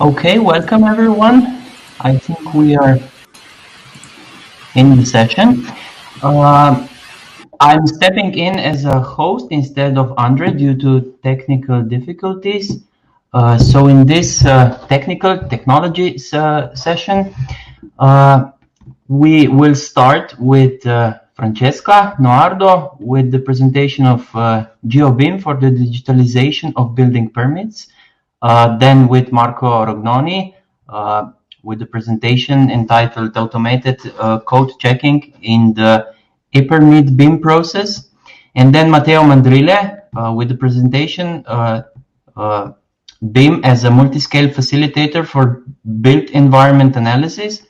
Okay, welcome everyone. I think we are in the session. I'm stepping in as a host instead of Andre due to technical difficulties. So in this technology session, we will start with Francesca Noardo with the presentation of GeoBIM for the digitalization of building permits. Then with Marco Rognoni with the presentation entitled Automated Code Checking in the e-permit BIM process. And then Matteo Mandrile with the presentation BIM as a multi-scale facilitator for built environment analysis.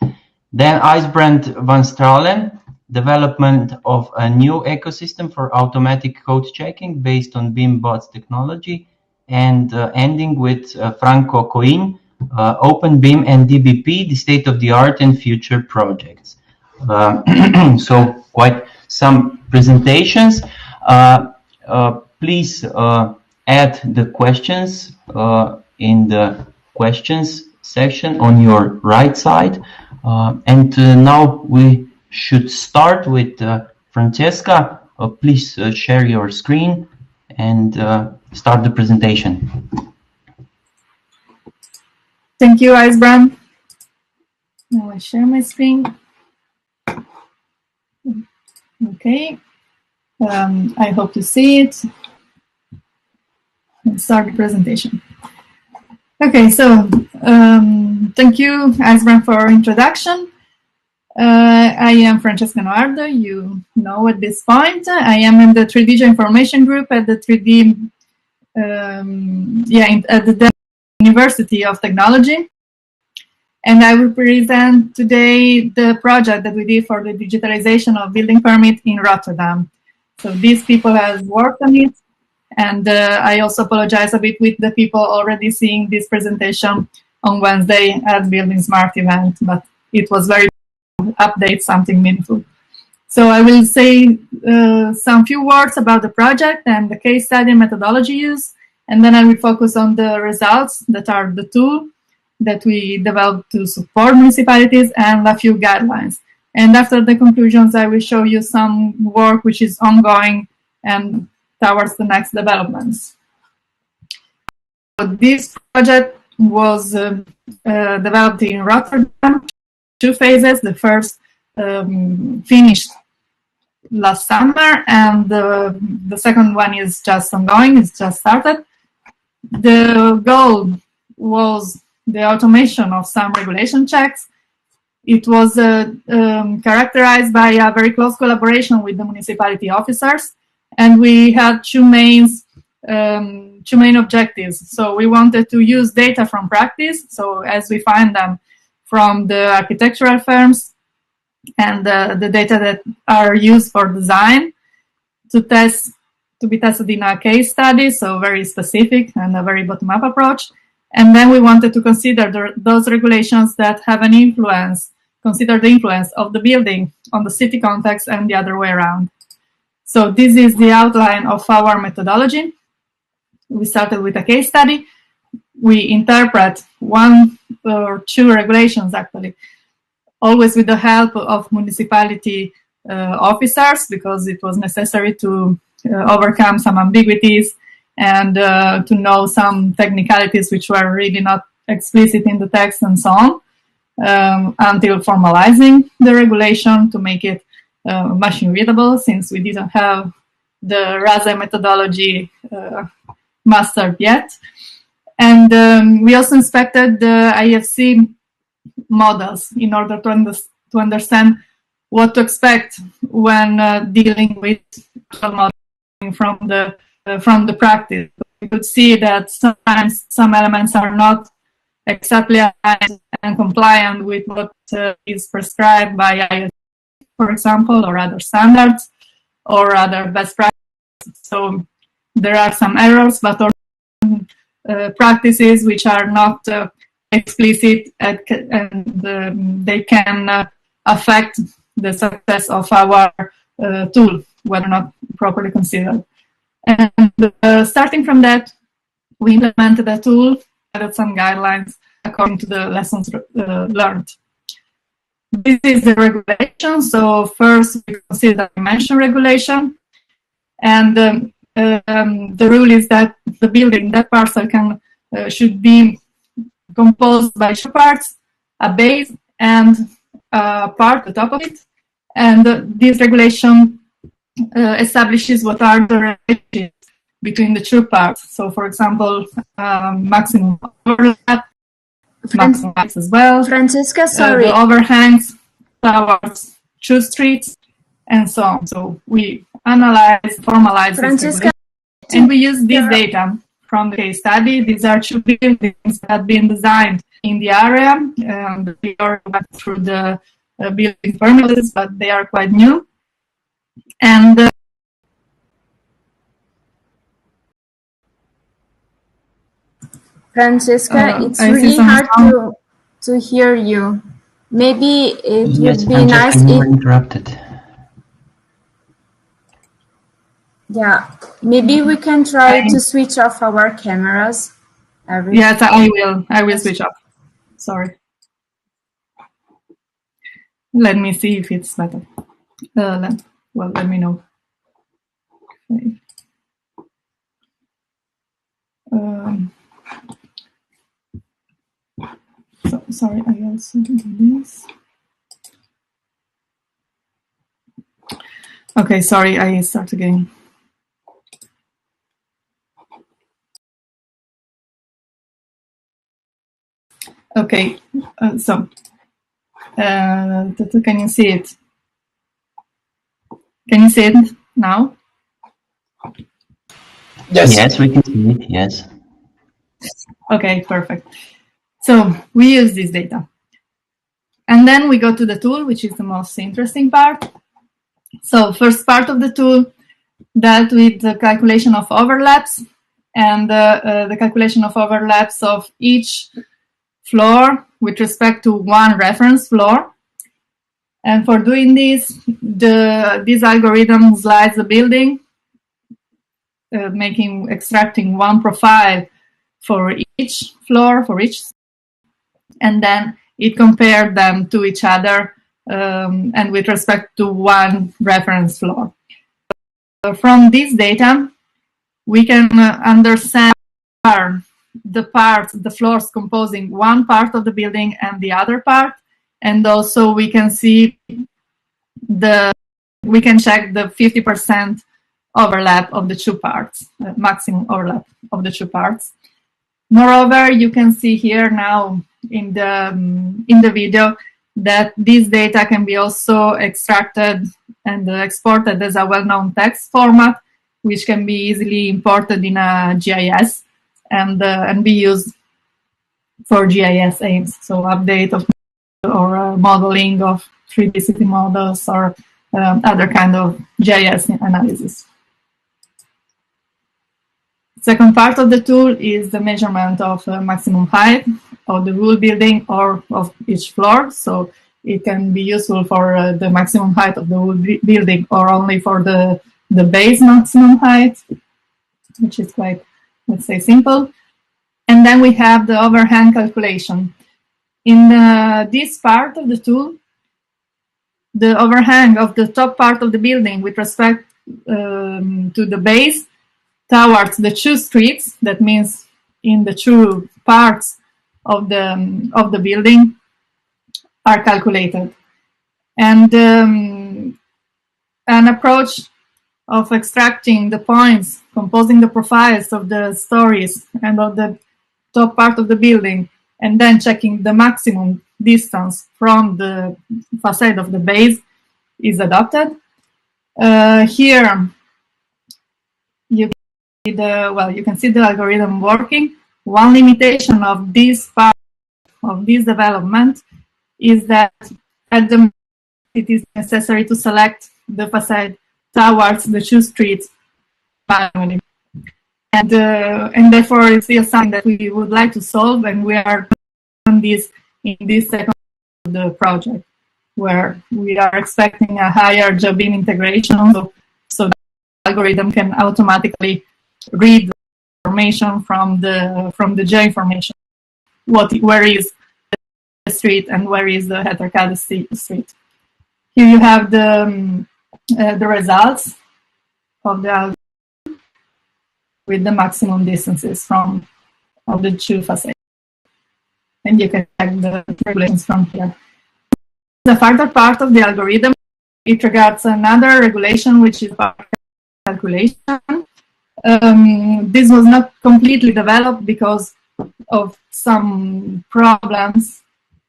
Then IJsbrand van Stralen, development of a new ecosystem for automatic code checking based on BIM bots technology. And ending with Franco Coin, Open BIM and DBP, the state-of-the-art and future projects. So quite some presentations. Please add the questions in the questions section on your right side. And now we should start with Francesca. Please share your screen and start the presentation. Thank you, IJsbrand. Now I share my screen. Okay. I hope to see it. Let's start the presentation. Okay, so thank you, IJsbrand, for introduction. I am Francesca Noardo, you know at this point. I am in the 3D Information Group at the 3D, at the University of Technology. And I will present today the project that we did for the digitalization of building permit in Rotterdam. So these people have worked on it. And I also apologize a bit with the people already seeing this presentation on Wednesday at Building Smart event, but it was very update something meaningful. So I will say some few words about the project and the case study methodology used, and then I will focus on the results that are the tool that we developed to support municipalities and a few guidelines. And after the conclusions, I will show you some work which is ongoing and towards the next developments. So this project was developed in Rotterdam, 2 phases. The first finished last summer, and the second one is just ongoing, it's just started. The goal was the automation of some regulation checks. It was characterized by a very close collaboration with the municipality officers, and we had two main objectives. So we wanted to use data from practice, so as we find them from the architectural firms and the data that are used for design to be tested in a case study, so very specific and a very bottom-up approach. And then we wanted to consider those regulations that have an influence, consider the influence of the building on the city context and the other way around. So this is the outline of our methodology. We started with a case study. We interpret 1 or 2 regulations, actually, always with the help of municipality officers, because it was necessary to overcome some ambiguities and to know some technicalities which were really not explicit in the text and so on, until formalizing the regulation to make it machine readable, since we didn't have the RASA methodology mastered yet. And we also inspected the IFC models in order to understand what to expect when dealing with modeling from the practice. We could see that sometimes some elements are not exactly aligned and compliant with what is prescribed by IFC, for example, or other standards or other best practices. So there are some errors, but also practices which are not explicit and they can affect the success of our tool, whether or not properly considered. And starting from that, we implemented a tool, added some guidelines according to the lessons learned. This is the regulation. So first we consider dimension regulation, and the rule is that the building, that parcel should be composed by two parts, a base and a part on top of it. And this regulation establishes what are the relations between the two parts. So, for example, maximum overlap, maximum height as well. Francesca, sorry. The overhangs towards two streets, and so on. So we analyze, formalize Francesca, this, and we use this data from the case study. These are two buildings that have been designed in the area. We already went through the building permits, but they are quite new. And Francesca, it's really hard to hear you. Maybe it would be nice if interrupted. Yeah, maybe we can try to switch off our cameras. Yes, I will. I will switch off. Sorry. Let me see if it's better. Let me know. Okay. Sorry, I also do this. Okay, sorry, I start again. Okay, can you see it? Can you see it now? Yes, we can see it, yes. Okay, perfect. So we use this data. And then we go to the tool, which is the most interesting part. So first part of the tool dealt with the calculation of overlaps and the calculation of overlaps of each floor with respect to one reference floor. And for doing this, this algorithm slides the building, extracting one profile for each floor, and then it compared them to each other and with respect to one reference floor. From this data, we can understand the floors composing one part of the building and the other part, and also we can see we can check the 50% overlap of the two parts, maximum overlap of the two parts. Moreover, you can see here now in the video that this data can be also extracted and exported as a well-known text format, which can be easily imported in a GIS and be used for GIS aims, so update of or modeling of 3D city models or other kind of GIS analysis. Second part of the tool is the measurement of maximum height of the whole building or of each floor. So it can be useful for the maximum height of the whole building or only for the base maximum height, which is quite, let's say, simple. And then we have the overhang calculation. In this part of the tool, the overhang of the top part of the building with respect to the base towards the two streets, that means in the two parts of the building, are calculated. And an approach of extracting the points, composing the profiles of the stories and of the top part of the building, and then checking the maximum distance from the facade of the base is adopted. Here, you can see the algorithm working. One limitation of this part of this development is that at the moment it is necessary to select the facade towards the two streets manually. And therefore it's still something that we would like to solve, and we are doing this in this second of the project, where we are expecting a higher job-in integration, so the algorithm can automatically read the information from the J information where is the street and where is the heterocadous street. Here you have the results of the algorithm with the maximum distances of the two facets. And you can check the regulations from here. The further part of the algorithm, it regards another regulation, which is calculation. This was not completely developed because of some problems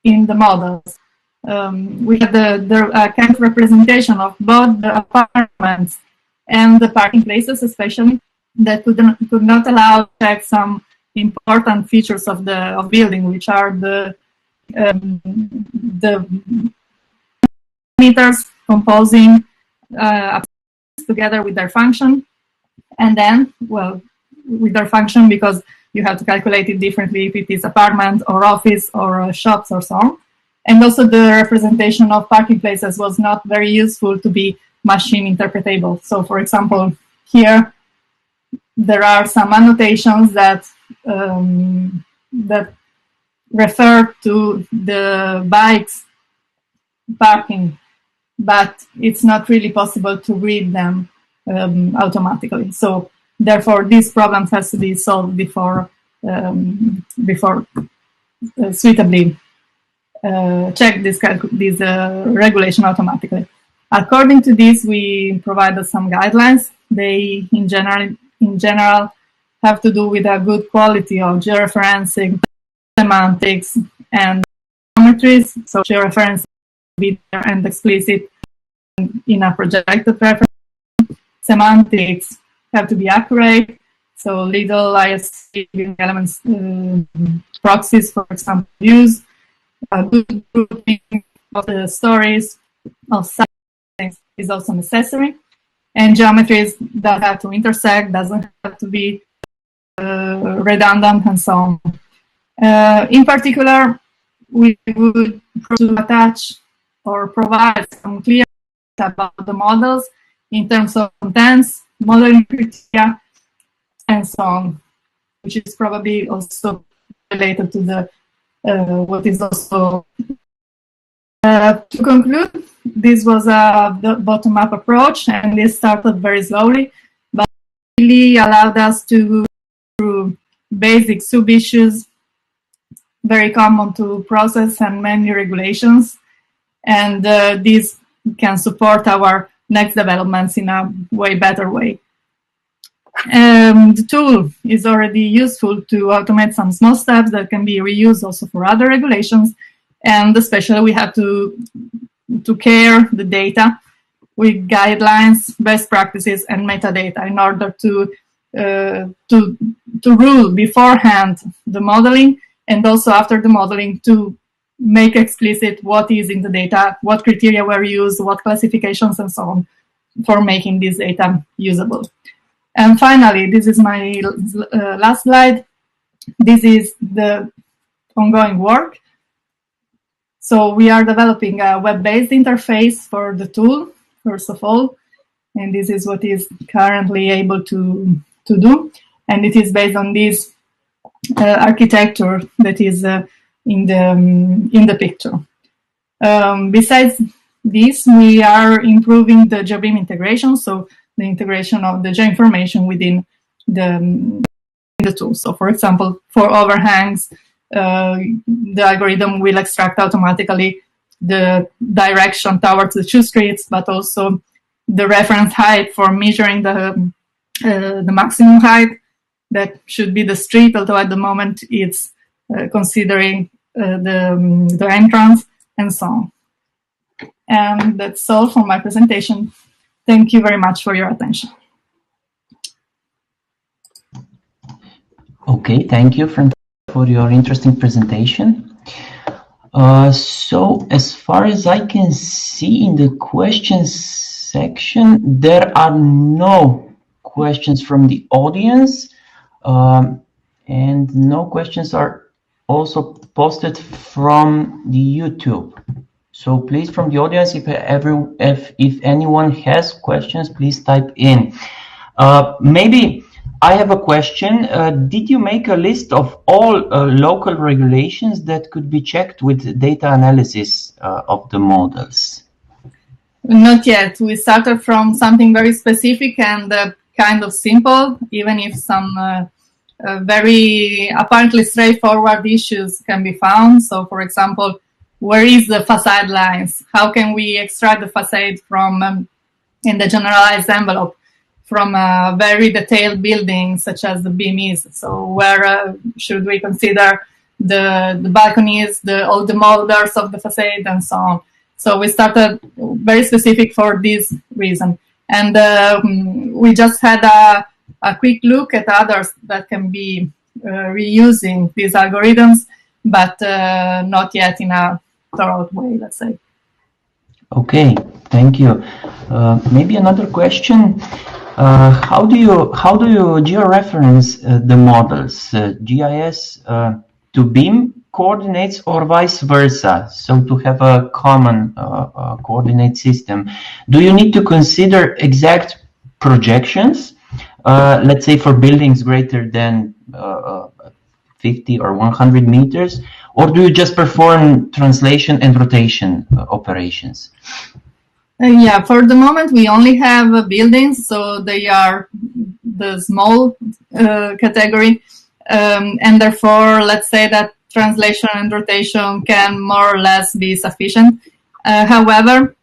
in the models. We had the kind of representation of both the apartments and the parking places, especially, that could not allow to check some important features of the building, which are the meters composing together with their function, and then, well, with their function, because you have to calculate it differently if it is apartment or office or shops or so on. And also the representation of parking places was not very useful to be machine interpretable. So, for example, here there are some annotations that that refer to the bikes parking, but it's not really possible to read them automatically. So therefore, these problems has to be solved before suitably check this regulation automatically. According to this, we provided some guidelines. They, in general, have to do with a good quality of georeferencing, semantics, and geometries. So georeferencing be there and explicit in a projected reference. Semantics have to be accurate. So little ISC elements, proxies, for example, use. Good grouping of the stories of things is also necessary. And geometries that have to intersect, doesn't have to be redundant, and so on. In particular, we would attach or provide some clear about the models in terms of contents, modeling criteria, and so on, which is probably also related to the what is also. To conclude, this was a bottom-up approach, and this started very slowly, but really allowed us to through basic sub-issues, very common to process and many regulations, and this can support our next developments in a way better way. The tool is already useful to automate some small steps that can be reused also for other regulations, and especially we have to care the data with guidelines, best practices, and metadata in order to rule beforehand the modeling, and also after the modeling to make explicit what is in the data, what criteria were used, what classifications, and so on, for making this data usable. And finally, this is my last slide. This is the ongoing work. So we are developing a web-based interface for the tool, first of all, and this is what is currently able to do. And it is based on this architecture that is in the picture. Besides this, we are improving the GeoBeam integration, so the integration of the geoinformation within the tool. So, for example, for overhangs, the algorithm will extract automatically the direction towards the two streets, but also the reference height for measuring the maximum height that should be the street, although at the moment it's considering the entrance, and so on. And that's all for my presentation. Thank you very much for your attention. Okay, thank you for your interesting presentation. So as far as I can see in the questions section, there are no questions from the audience, and no questions are also posted from the YouTube. So please, from the audience, if anyone has questions, please type in. Maybe I have a question. Did you make a list of all local regulations that could be checked with data analysis of the models? Not yet. We started from something very specific and kind of simple, even if some very apparently straightforward issues can be found. So, for example, where is the facade lines? How can we extract the facade from in the generalized envelope from a very detailed building such as the beam is? So where should we consider the balconies, all the molders of the facade and so on? So we started very specific for this reason. And we just had a quick look at others that can be reusing these algorithms, but not yet in a thorough way, let's say. Okay, thank you. Maybe another question. How do you georeference the models, GIS to BIM coordinates or vice versa? So to have a common coordinate system, do you need to consider exact projections? Let's say for buildings greater than 50 or 100 meters, or do you just perform translation and rotation operations? Yeah, for the moment we only have buildings, so they are the small category, and therefore let's say that translation and rotation can more or less be sufficient. However,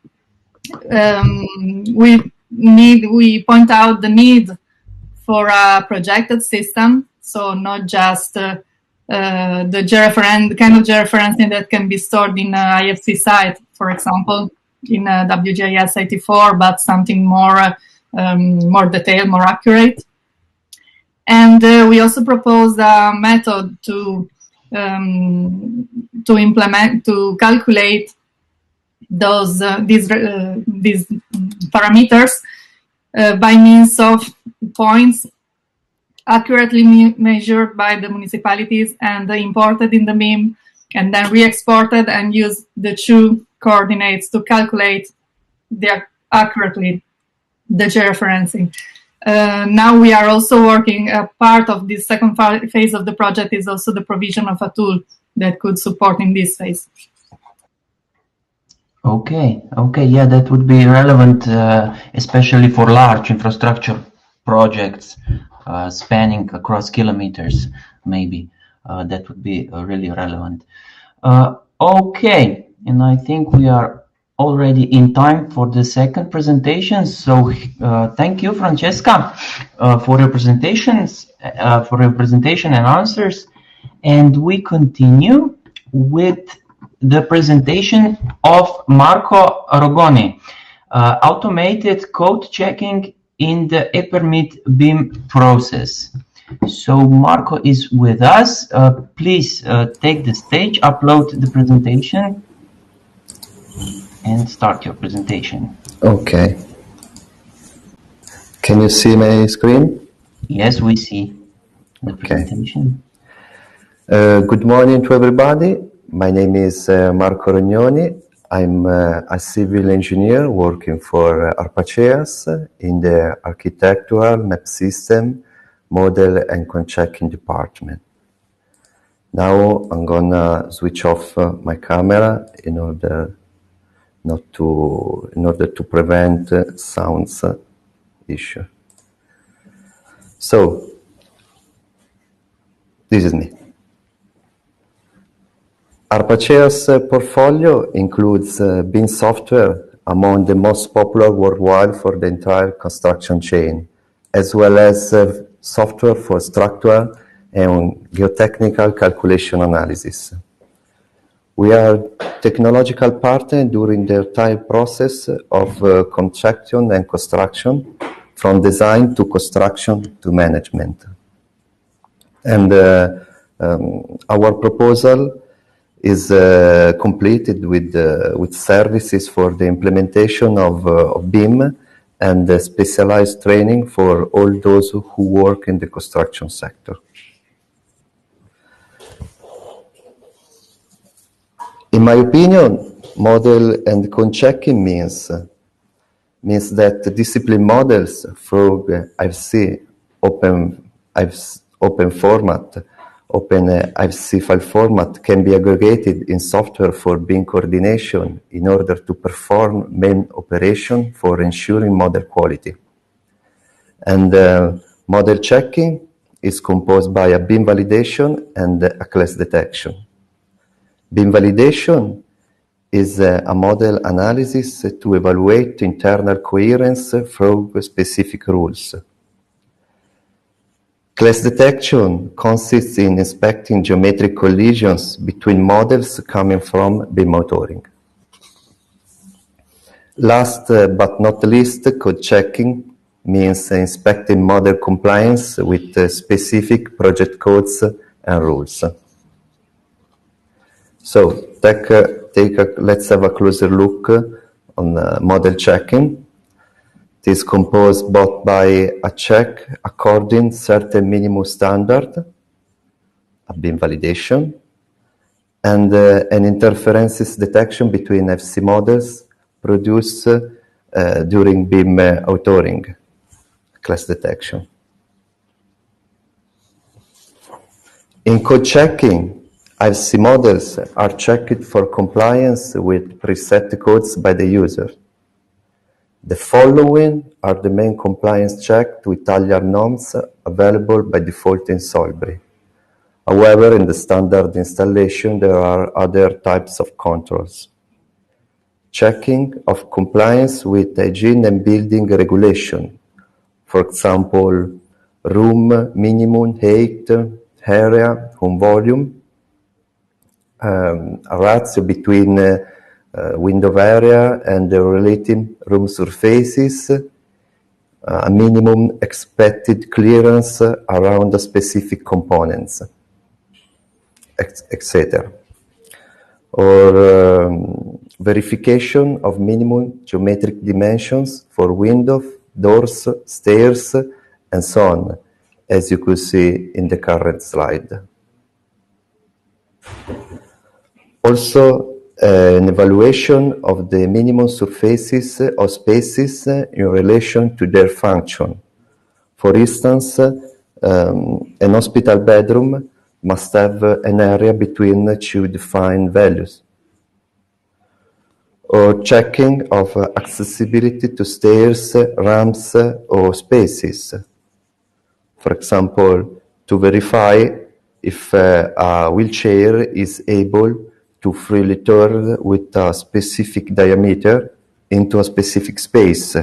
we point out the need for a projected system, so not just the kind of georeferencing that can be stored in an IFC site, for example, in WGIS 84, but something more detailed, more accurate. And we also proposed a method to calculate these parameters by means of points accurately measured by the municipalities and imported in the BIM, and then re-exported and use the two coordinates to calculate accurately the georeferencing. Now we are also working, part of this second phase of the project is also the provision of a tool that could support in this phase. Okay, yeah, that would be relevant, especially for large infrastructure projects spanning across kilometers, maybe. That would be really relevant. Okay, and I think we are already in time for the second presentation. So thank you, Francesca, for your presentation and answers. And we continue with the presentation of Marco Rogoni, automated code checking in the ePermit BIM process. So Marco is with us. Please take the stage, upload the presentation, and start your presentation. Okay. Can you see my screen? Yes, we see the presentation. Okay. Good morning to everybody. My name is Marco Rognoni. I'm a civil engineer working for Arpaceas in the architectural map system, model and checking department. Now I'm gonna switch off my camera in order to prevent sounds issue. So this is me. Arpaceas portfolio includes BIM software among the most popular worldwide for the entire construction chain, as well as software for structural and geotechnical calculation analysis. We are technological partner during the entire process of construction and construction, from design to construction to management. And our proposal is completed with services for the implementation of BIM and specialized training for all those who work in the construction sector. In my opinion, model and code checking means that discipline models through IFC, open IFC file format can be aggregated in software for bin coordination in order to perform main operation for ensuring model quality. And model checking is composed by a bin validation and a class detection. Bin validation is a model analysis to evaluate internal coherence through specific rules. Class detection consists in inspecting geometric collisions between models coming from bin authoring. Last but not least, code checking means inspecting model compliance with specific project codes and rules. So let's have a closer look on model checking. It is composed both by a check according certain minimum standard, a bin validation, and an interferences detection between FC models produced during BIM authoring, class detection. In code checking, IFC models are checked for compliance with preset codes by the user. The following are the main compliance checks to Italian norms available by default in Solibri. However, in the standard installation, there are other types of controls. Checking of compliance with hygiene and building regulation. For example, room minimum height, area, home volume, a ratio between window area and the related room surfaces, a minimum expected clearance around the specific components, etc. Or verification of minimum geometric dimensions for windows, doors, stairs, and so on, as you could see in the current slide. Also, an evaluation of the minimum surfaces or spaces in relation to their function. For instance, an hospital bedroom must have an area between two defined values. Or checking of accessibility to stairs, ramps, or spaces. For example, to verify if a wheelchair is able to freely turn with a specific diameter into a specific space,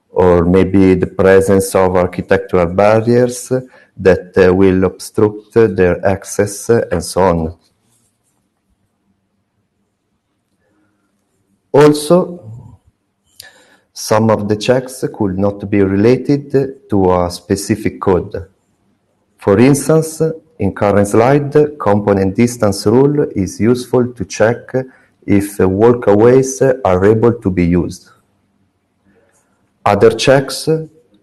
or maybe the presence of architectural barriers that will obstruct their access, and so on. Also, some of the checks could not be related to a specific code. For instance, in current slide, component distance rule is useful to check if walkways are able to be used. Other checks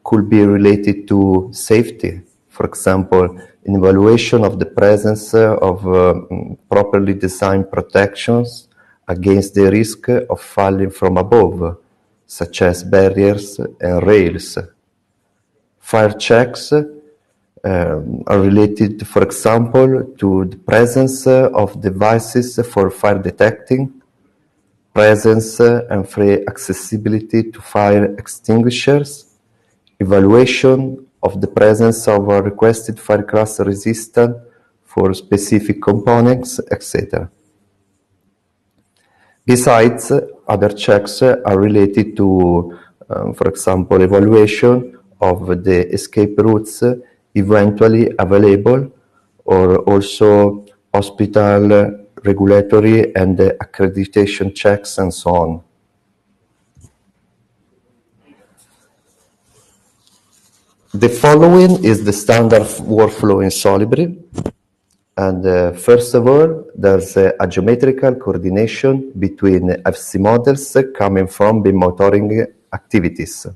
could be related to safety. For example, an evaluation of the presence of properly designed protections against the risk of falling from above, such as barriers and rails. Fire checks are related, for example, to the presence of devices for fire detecting, presence and free accessibility to fire extinguishers, evaluation of the presence of a requested fire class resistant for specific components, etc. Besides, other checks are related to, for example, evaluation of the escape routes eventually available, or also hospital regulatory and accreditation checks, and so on. The following is the standard workflow in Solibri. And first of all, there's a geometrical coordination between FC models coming from BIM authoring activities.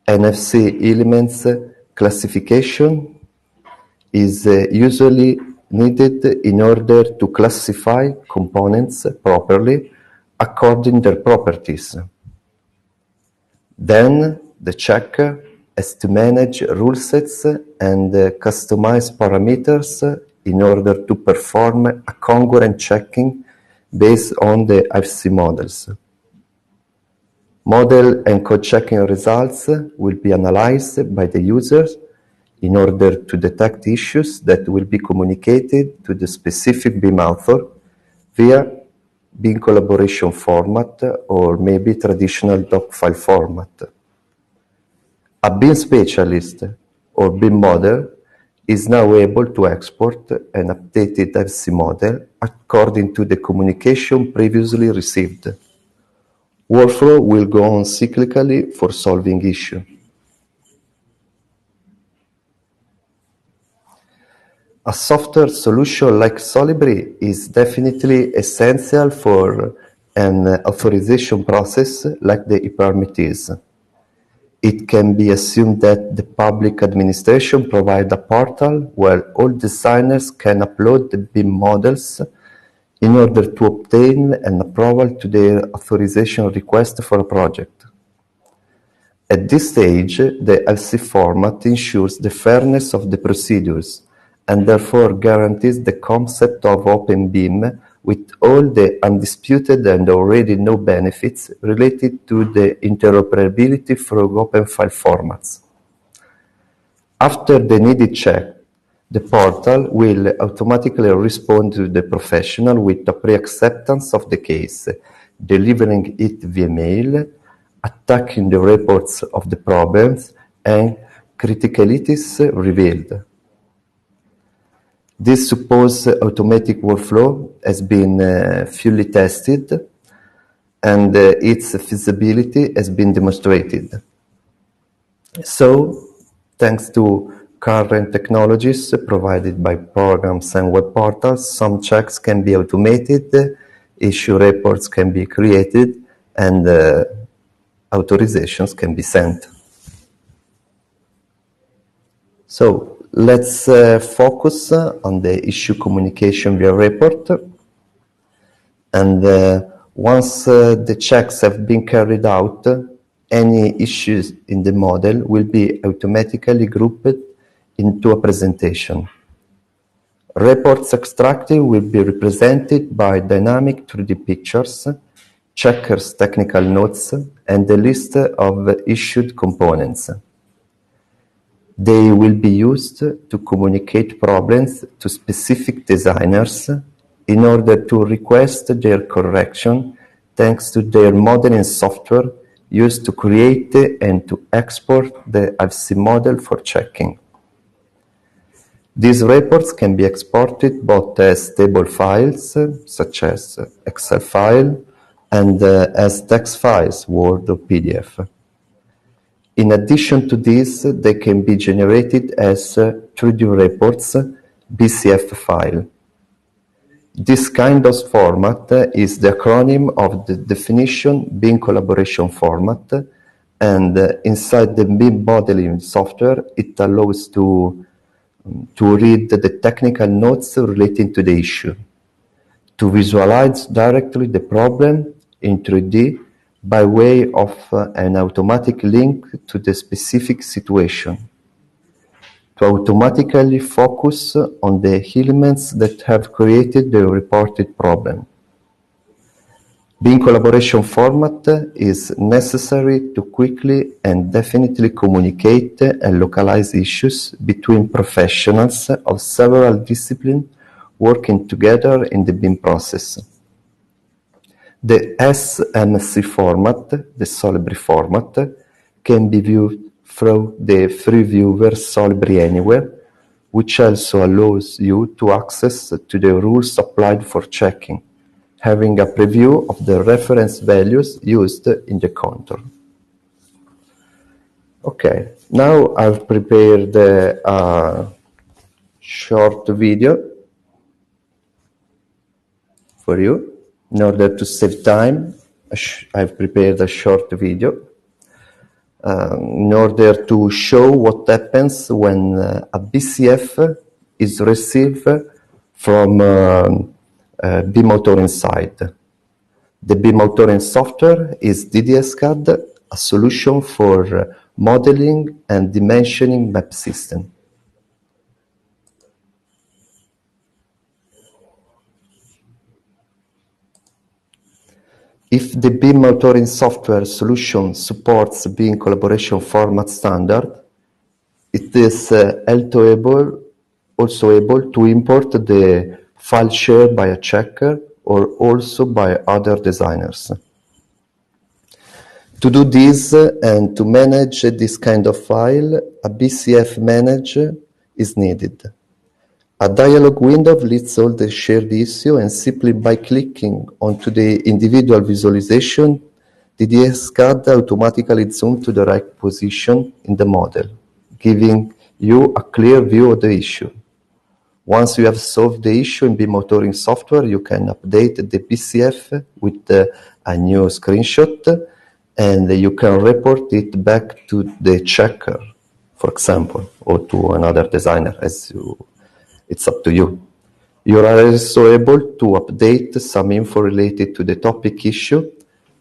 NFC elements classification is usually needed in order to classify components properly according to their properties. Then the check as to manage rule sets and customize parameters in order to perform a congruent checking based on the IFC models. Model and code checking results will be analyzed by the users in order to detect issues that will be communicated to the specific BIM author via BIM collaboration format or maybe traditional doc file format. A BIM specialist or BIM model is now able to export an updated IFC model according to the communication previously received. Workflow will go on cyclically for solving issues. A software solution like Solibri is definitely essential for an authorization process like the e-permit is. It can be assumed that the public administration provides a portal where all designers can upload the BIM models in order to obtain an approval to their authorization request for a project. At this stage, the IFC format ensures the fairness of the procedures and therefore guarantees the concept of open BIM with all the undisputed and already known benefits related to the interoperability through open file formats. After the needed check, the portal will automatically respond to the professional with a pre-acceptance of the case, delivering it via mail, attacking the reports of the problems and criticalities revealed. This supposed automatic workflow has been fully tested and its feasibility has been demonstrated. So, thanks to current technologies provided by programs and web portals, some checks can be automated, issue reports can be created, and authorizations can be sent. So, let's focus on the issue communication via report. And once the checks have been carried out, any issues in the model will be automatically grouped into a presentation. Reports extracted will be represented by dynamic 3D pictures, checkers technical notes, and a list of issued components. They will be used to communicate problems to specific designers in order to request their correction thanks to their modeling software used to create and to export the IFC model for checking. These reports can be exported both as table files, such as Excel file, and as text files, Word or PDF. In addition to this, they can be generated as 3D reports, BCF file. This kind of format is the acronym of the definition BIM collaboration format, and inside the BIM modeling software, it allows to read the technical notes relating to the issue, to visualize directly the problem in 3D by way of an automatic link to the specific situation, to automatically focus on the elements that have created the reported problem. BIM collaboration format is necessary to quickly and definitely communicate and localize issues between professionals of several disciplines working together in the BIM process. The SMC format, the Solibri format, can be viewed through the free viewer Solibri Anywhere, which also allows you to access to the rules applied for checking, having a preview of the reference values used in the contour. Okay, now I've prepared a short video for you. In order to save time, I've prepared a short video in order to show what happens when a BCF is received from BIM authoring side. The BIM authoring software is DDS-CAD, a a solution for modeling and dimensioning map system. If the BIM authoring software solution supports BIM collaboration format standard, it is also able to import the file shared by a checker or also by other designers. To do this and to manage this kind of file, a BCF manager is needed. A dialog window lists all the shared issue, and simply by clicking onto the individual visualization, the DSCAD automatically zooms to the right position in the model, giving you a clear view of the issue. Once you have solved the issue in BIM authoring software, you can update the BCF with a new screenshot, and you can report it back to the checker, for example, or to another designer, it's up to you. You are also able to update some info related to the topic issue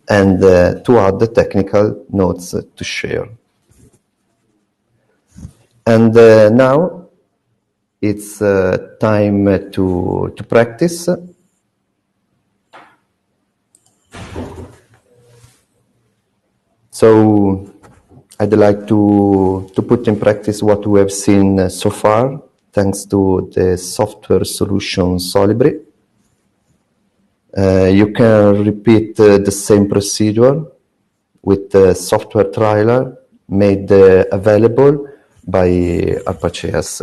and to add the technical notes to share. And now it's time to practice. So I'd like to put in practice what we have seen so far, thanks to the software solution Solibri. You can repeat the same procedure with the software trailer made available by Arpaceas.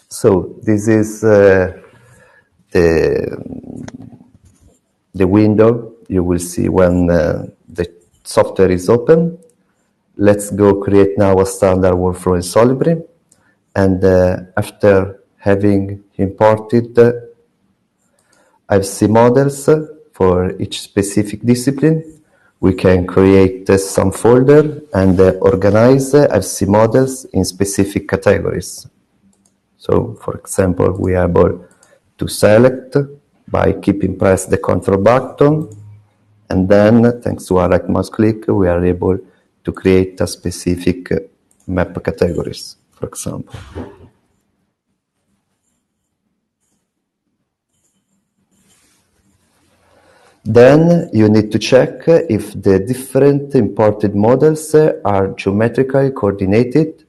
So this is the window you will see when the software is open. Let's go create now a standard workflow in Solibri. And after having imported IFC models for each specific discipline, we can create some folder and organize IFC models in specific categories. So, for example, we are able to select by keeping pressed the control button, and then, thanks to our right mouse click, we are able to create a specific map categories, for example. Then you need to check if the different imported models are geometrically coordinated,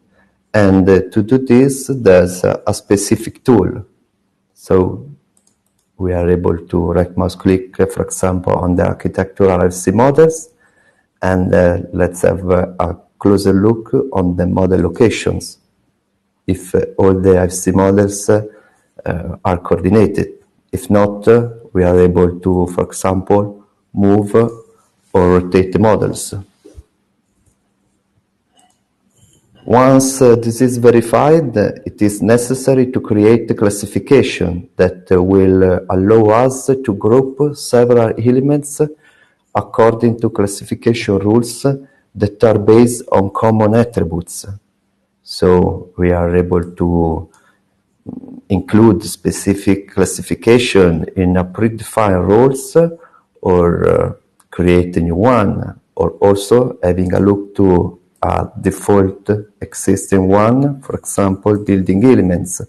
and to do this, there's a specific tool. So we are able to right mouse click, for example, on the architectural IFC models, and let's have a closer look on the model locations, if all the IFC models are coordinated. If not, we are able to, for example, move or rotate the models. Once this is verified, it is necessary to create a classification that will allow us to group several elements according to classification rules that are based on common attributes. So we are able to include specific classification in a predefined rules, or create a new one, or also having a look to a default existing one, for example, building elements.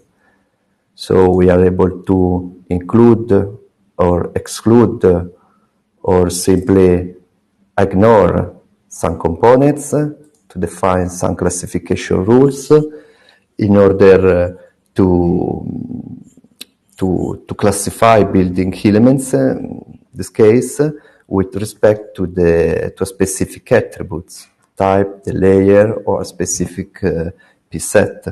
So we are able to include or exclude or simply ignore some components to define some classification rules in order to classify building elements, in this case, with respect to a specific attributes, type, the layer, or a specific piece set.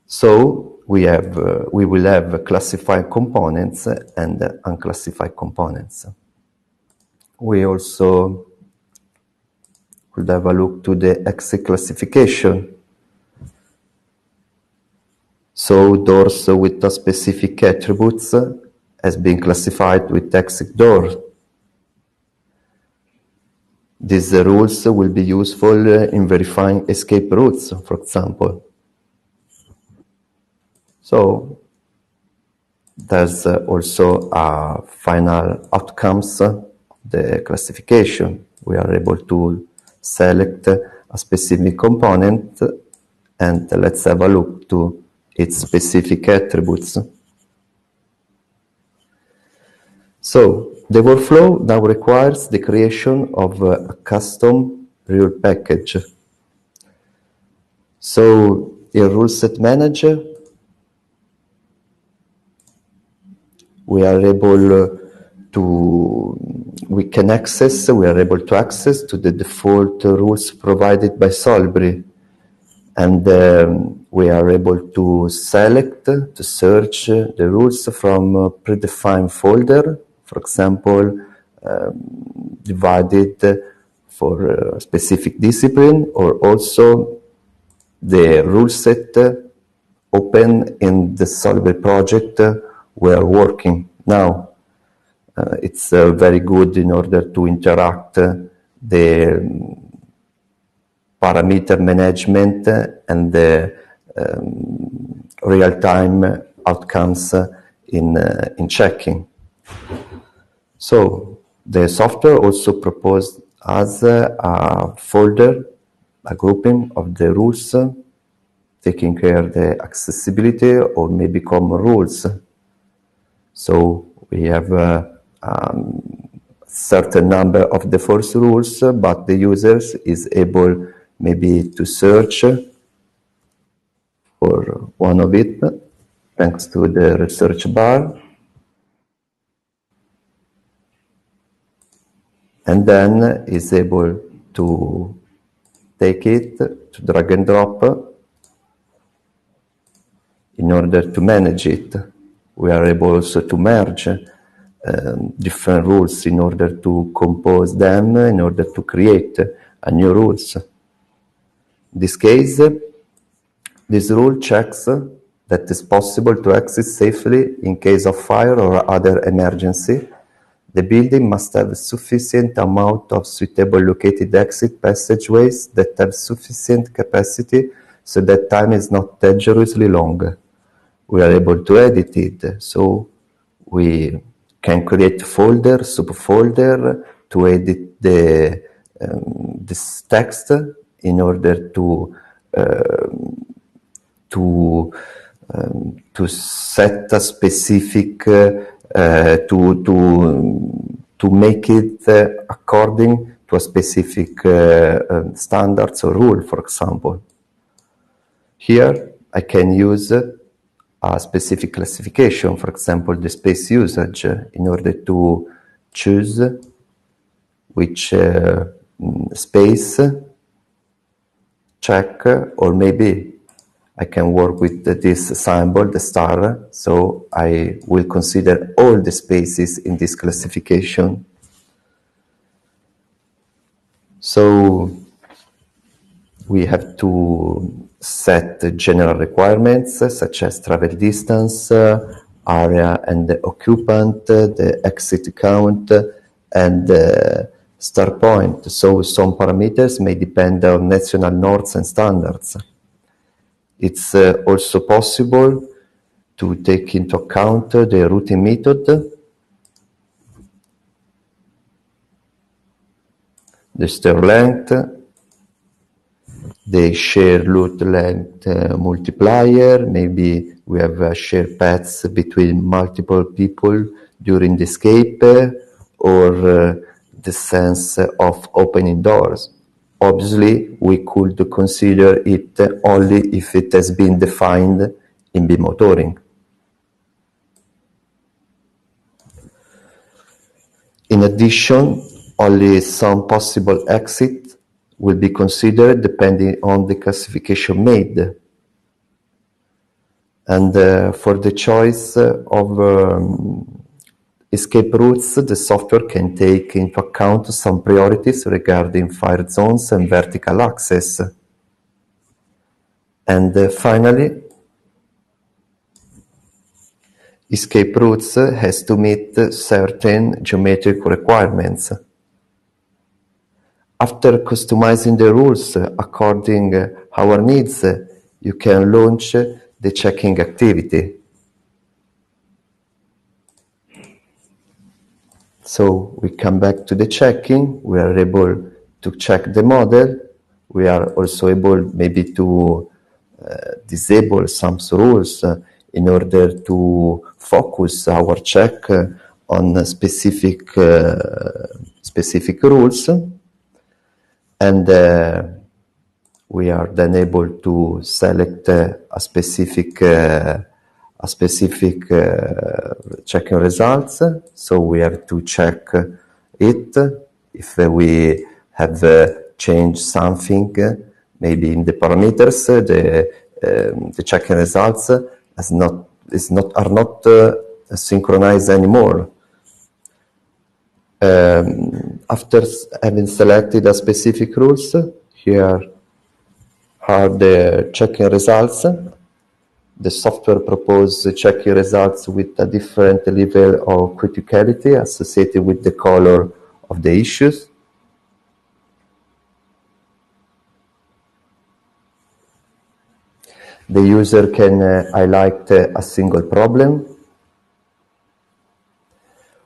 So we will have classified components and unclassified components. We also could have a look to the exit classification. So doors with a specific attributes has been classified with exit door. These rules will be useful in verifying escape routes, for example. So there's also a final outcomes the classification. We are able to select a specific component, and let's have a look to its specific attributes. So the workflow now requires the creation of a custom rule package. So in Rule Set Manager, we are able we are able to access to the default rules provided by Solbri, and we are able to select, to search the rules from a predefined folder, for example, divided for a specific discipline, or also the rule set open in the Solbri project we are working now. It's very good in order to interact the parameter management and the real-time outcomes in checking. So the software also proposed as a folder, a grouping of the rules, taking care of the accessibility or maybe common rules. So we have a certain number of the first rules, but the user is able maybe to search for one of it thanks to the research bar, and then is able to take it, to drag and drop in order to manage it. We are able also to merge different rules in order to compose them, in order to create a new rules. In this case, this rule checks that it's possible to exit safely in case of fire or other emergency. The building must have a sufficient amount of suitable located exit passageways that have sufficient capacity so that time is not dangerously long. We are able to edit it, so we can create folder, subfolder to edit this text in order to set a specific to make it according to a specific standards or rule, for example. Here I can use a specific classification, for example, the space usage, in order to choose which space check, or maybe I can work with this symbol, the star, so I will consider all the spaces in this classification. So we have to set general requirements such as travel distance, area and the occupant, the exit count, and the start point. So some parameters may depend on national norms and standards. It's also possible to take into account the routing method, the stir length, the shared loop length multiplier. Maybe we have shared paths between multiple people during the escape, or the sense of opening doors. Obviously, we could consider it only if it has been defined in beam authoring. In addition, only some possible exit will be considered depending on the classification made. And for the choice of escape routes, the software can take into account some priorities regarding fire zones and vertical access. And finally, escape routes has to meet certain geometric requirements. After customizing the rules according our needs, you can launch the checking activity. So we come back to the checking. We are able to check the model. We are also able maybe to disable some rules in order to focus our check on specific rules, and we are then able to select a specific checking results. So we have to check it if we have changed something, maybe in the parameters. The checking results are not synchronized anymore. After having selected a specific rules, here are the checking results. The software proposes checking results with a different level of criticality associated with the color of the issues. The user can highlight a single problem,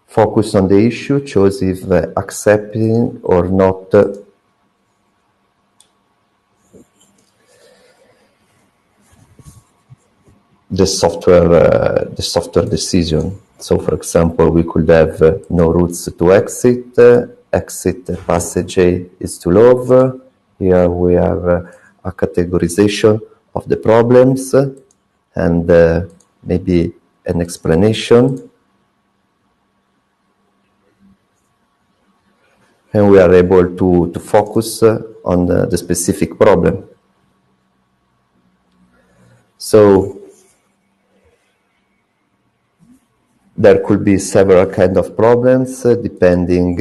focus on the issue, choose if accepting or not the software decision. So, for example, we could have no routes to exit, exit passage is too low. Here we have a categorization of the problems and maybe an explanation. And we are able to focus on the specific problem. So there could be several kinds of problems depending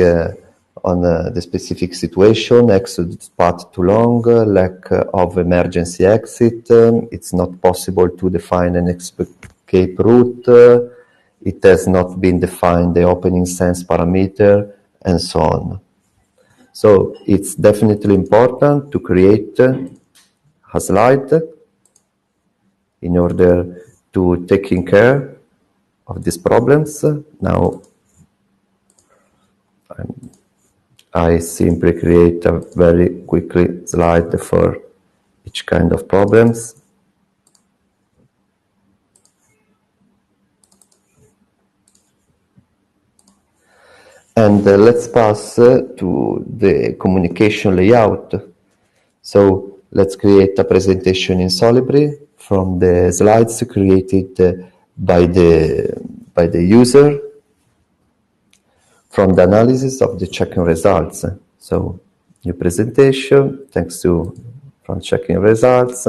on the specific situation. Exit path too long, lack of emergency exit, it's not possible to define an escape route, it has not been defined the opening sense parameter, and so on. So it's definitely important to create a slide in order to taking care of these problems. Now I simply create a very quickly slide for each kind of problems. And let's pass to the communication layout. So let's create a presentation in Solibri from the slides created by the user from the analysis of the checking results. So new presentation, thanks to from checking results.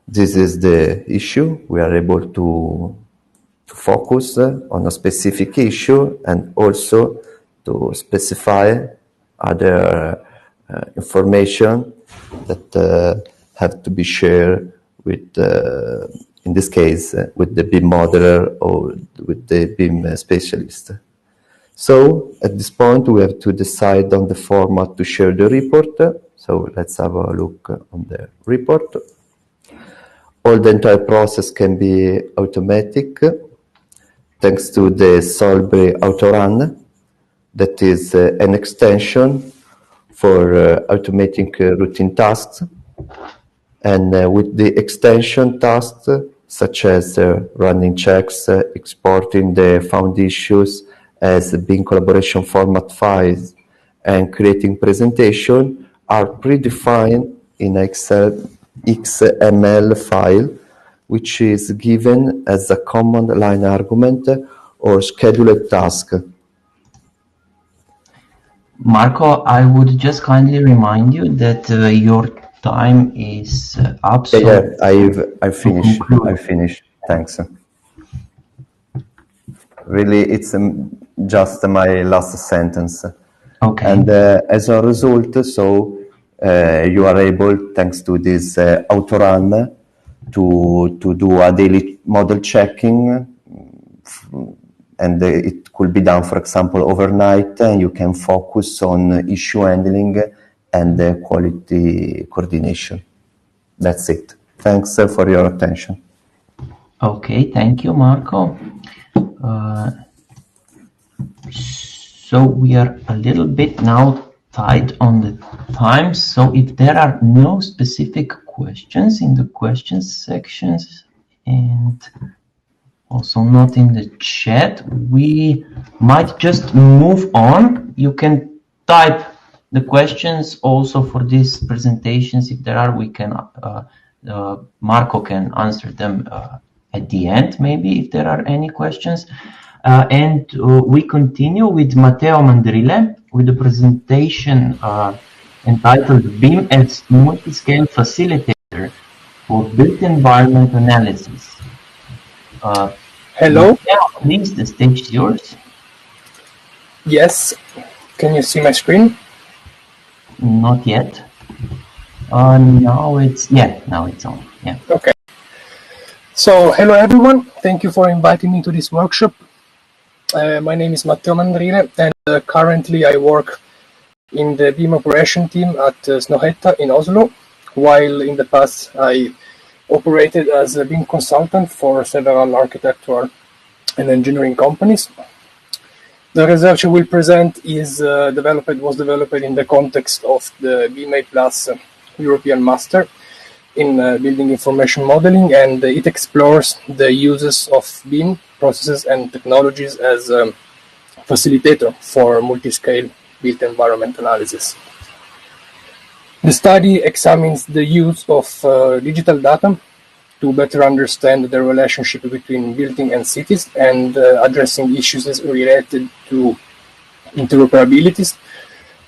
This is the issue. We are able to focus on a specific issue and also to specify other information that have to be shared with, in this case, with the BIM modeler or with the BIM specialist. So at this point, we have to decide on the format to share the report. So let's have a look on the report. All the entire process can be automatic thanks to the Solibri Autorun, that is an extension for automating routine tasks. And with the extension tasks, such as running checks, exporting the found issues as BIM collaboration format files, and creating presentation are predefined in XML file, which is given as a command line argument or scheduled task. Marco, I would just kindly remind you that your time is up. So yeah, I finished. Thanks. Really, it's just my last sentence. Okay. And as a result, so you are able, thanks to this Autorun, to do a daily model checking and it could be done, for example, overnight, and you can focus on issue handling and quality coordination. That's it. Thanks for your attention. Okay, thank you, Marco. So we are a little bit now tight on the time. So if there are no specific questions in the questions sections and also not in the chat, we might just move on. You can type the questions also for these presentations. If there are, we can Marco can answer them at the end, maybe, if there are any questions. And we continue with Matteo Mandrile with the presentation entitled BIM as Multi-Scale Facilitator for Built Environment Analysis. Hello. Matteo, please, the stage is yours. Yes. Can you see my screen? Not yet. Now it's on. Yeah. Okay. So, hello everyone. Thank you for inviting me to this workshop. My name is Matteo Mandrile, and currently I work in the BIM operation team at Snohetta in Oslo, while in the past I operated as a BIM consultant for several architectural and engineering companies. The research I will present is was developed in the context of the BIM Plus European Master in Building Information Modeling, and it explores the uses of BIM processes and technologies as a facilitator for multi-scale built environment analysis. The study examines the use of digital data to better understand the relationship between building and cities, and addressing issues related to interoperabilities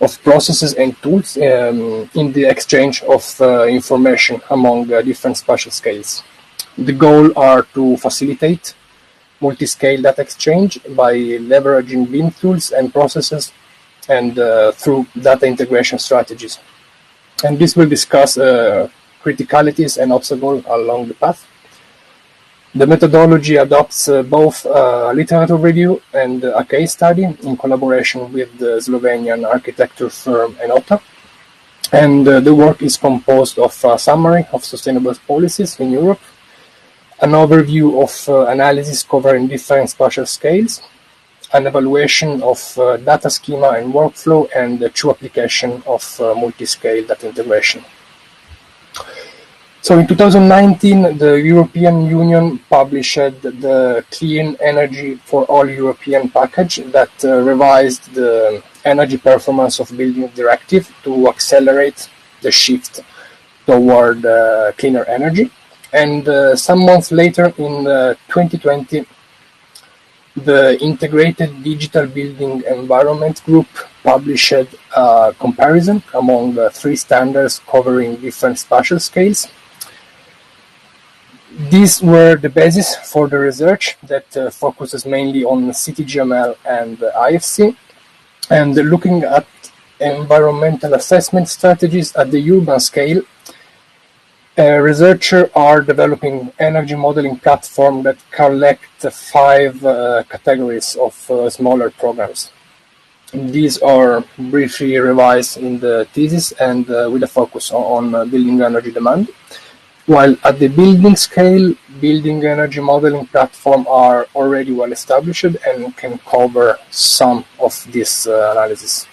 of processes and tools in the exchange of information among different spatial scales. The goal are to facilitate multi-scale data exchange by leveraging BIM tools and processes, and through data integration strategies. And this will discuss criticalities and obstacles along the path. The methodology adopts both a literature review and a case study in collaboration with the Slovenian architecture firm Enota. And the work is composed of a summary of sustainable policies in Europe, an overview of analysis covering different spatial scales, an evaluation of data schema and workflow, and the true application of multi-scale data integration. So in 2019, the European Union published the Clean Energy for All European package that revised the energy performance of building directive to accelerate the shift toward cleaner energy. And some months later, in 2020, the Integrated Digital Building Environment Group published a comparison among 3 standards covering different spatial scales. These were the basis for the research that focuses mainly on CityGML and IFC, and looking at environmental assessment strategies at the urban scale. Researchers are developing energy modeling platform that collect 5 categories of smaller programs. These are briefly revised in the thesis, and with a focus on building energy demand. While at the building scale, building energy modeling platform are already well established and can cover some of this analysis.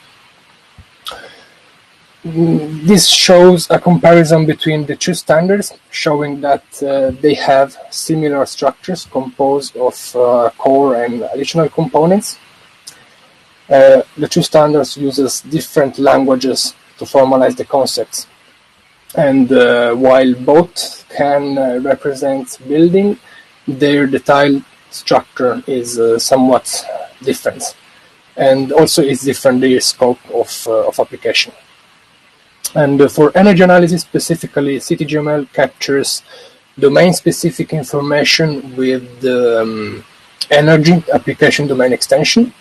This shows a comparison between the 2 standards, showing that they have similar structures composed of core and additional components. The 2 standards uses different languages to formalize the concepts. And while both can represent building, their detailed structure is somewhat different, and also is different the scope of application. And for energy analysis specifically, CityGML captures domain-specific information with the energy application domain extension.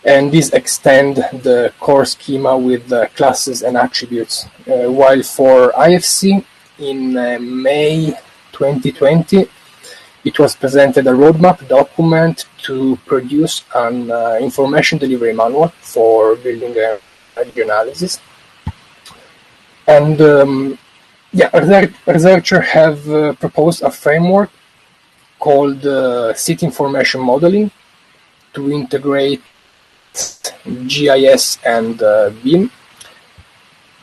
And these extend the core schema with classes and attributes. While for IFC, in May 2020, it was presented a roadmap document to produce an information delivery manual for building energy analysis. And researchers have proposed a framework called city information modeling to integrate GIS and BIM.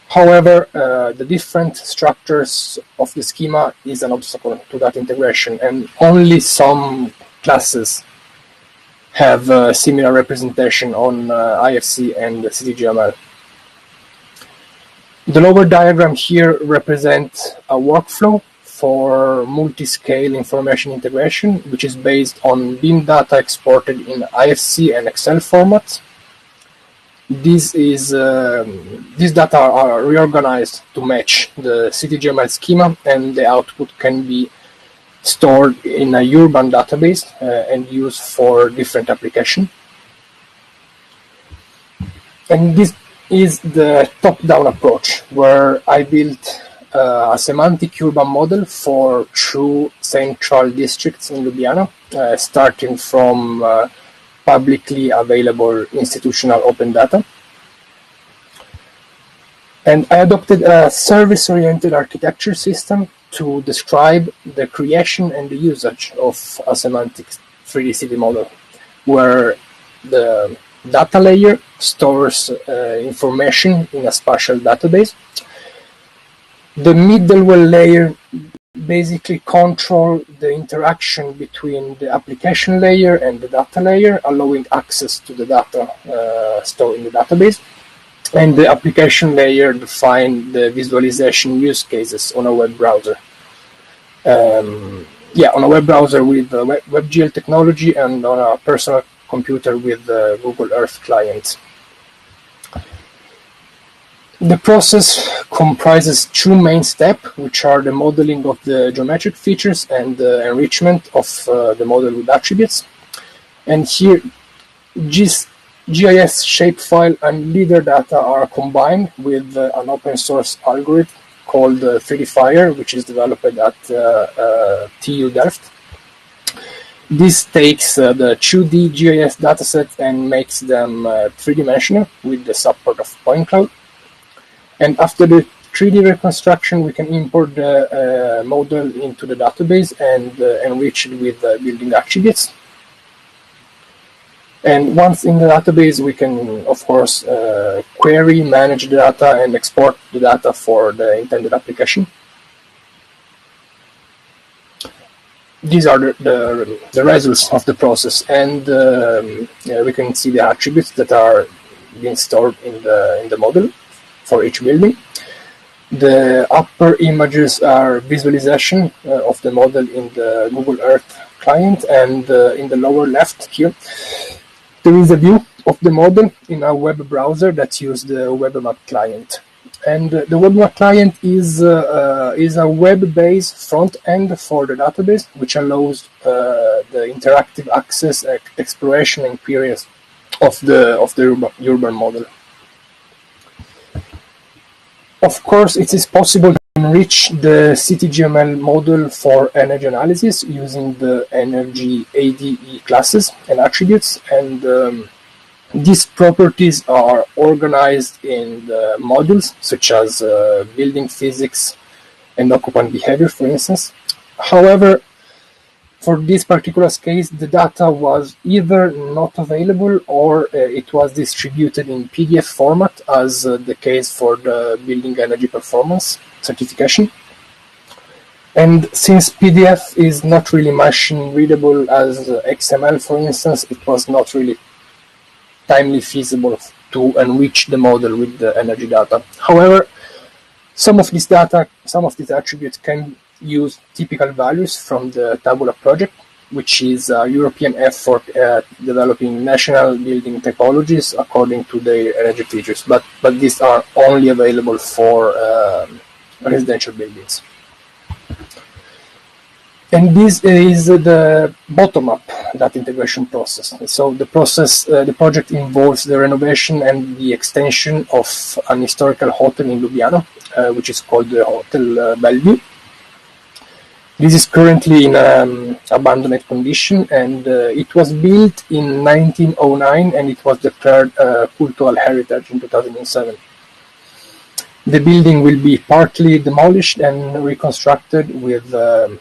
However, the different structures of the schema is an obstacle to that integration, and only some classes have similar representation on IFC and CityGML. The lower diagram here represents a workflow for multi-scale information integration, which is based on BIM data exported in IFC and Excel formats. These data are reorganized to match the CityGML schema, and the output can be stored in a urban database and used for different applications. And this is the top-down approach, where I built a semantic urban model for 2 central districts in Ljubljana, starting from publicly available institutional open data. And I adopted a service-oriented architecture system to describe the creation and the usage of a semantic 3D city model, where the data layer stores information in a spatial database. The middleware layer basically controls the interaction between the application layer and the data layer, allowing access to the data stored in the database. And the application layer defines the visualization use cases on a web browser. On a web browser with WebGL technology, and on a personal computer with Google Earth client. The process comprises 2 main steps, which are the modeling of the geometric features and the enrichment of the model with attributes. And here, GIS shapefile and leader data are combined with an open source algorithm called 3DFire, which is developed at TU Delft. This takes the 2D GIS dataset and makes them 3-dimensional with the support of point cloud. And after the 3D reconstruction, we can import the model into the database and enrich it with building attributes. And once in the database, we can, of course, query, manage the data, and export the data for the intended application. These are the results of the process, and we can see the attributes that are being stored in the model for each building. The upper images are visualization of the model in the Google Earth client, and in the lower left here, there is a view of the model in a web browser that uses the WebMap client. And the WebMap client is a web-based front end for the database, which allows the interactive access, exploration, and queries of the urban model. Of course, it is possible to enrich the CityGML model for energy analysis using the energy ADE classes and attributes, and these properties are organized in the modules such as building physics and occupant behavior, for instance. However, for this particular case, the data was either not available or it was distributed in PDF format, as the case for the building energy performance certification. And since PDF is not really machine readable as XML, for instance, it was not really timely feasible to enrich the model with the energy data. However, some of this data, some of these attributes can use typical values from the Tabula project, which is a European effort at developing national building typologies according to their energy features, but these are only available for residential buildings. And this is the bottom-up data integration process. So the project involves the renovation and the extension of an historical hotel in Ljubljana, which is called the Hotel Bellevue. This is currently in abandoned condition, and it was built in 1909, and it was declared cultural heritage in 2007. The building will be partly demolished and reconstructed with a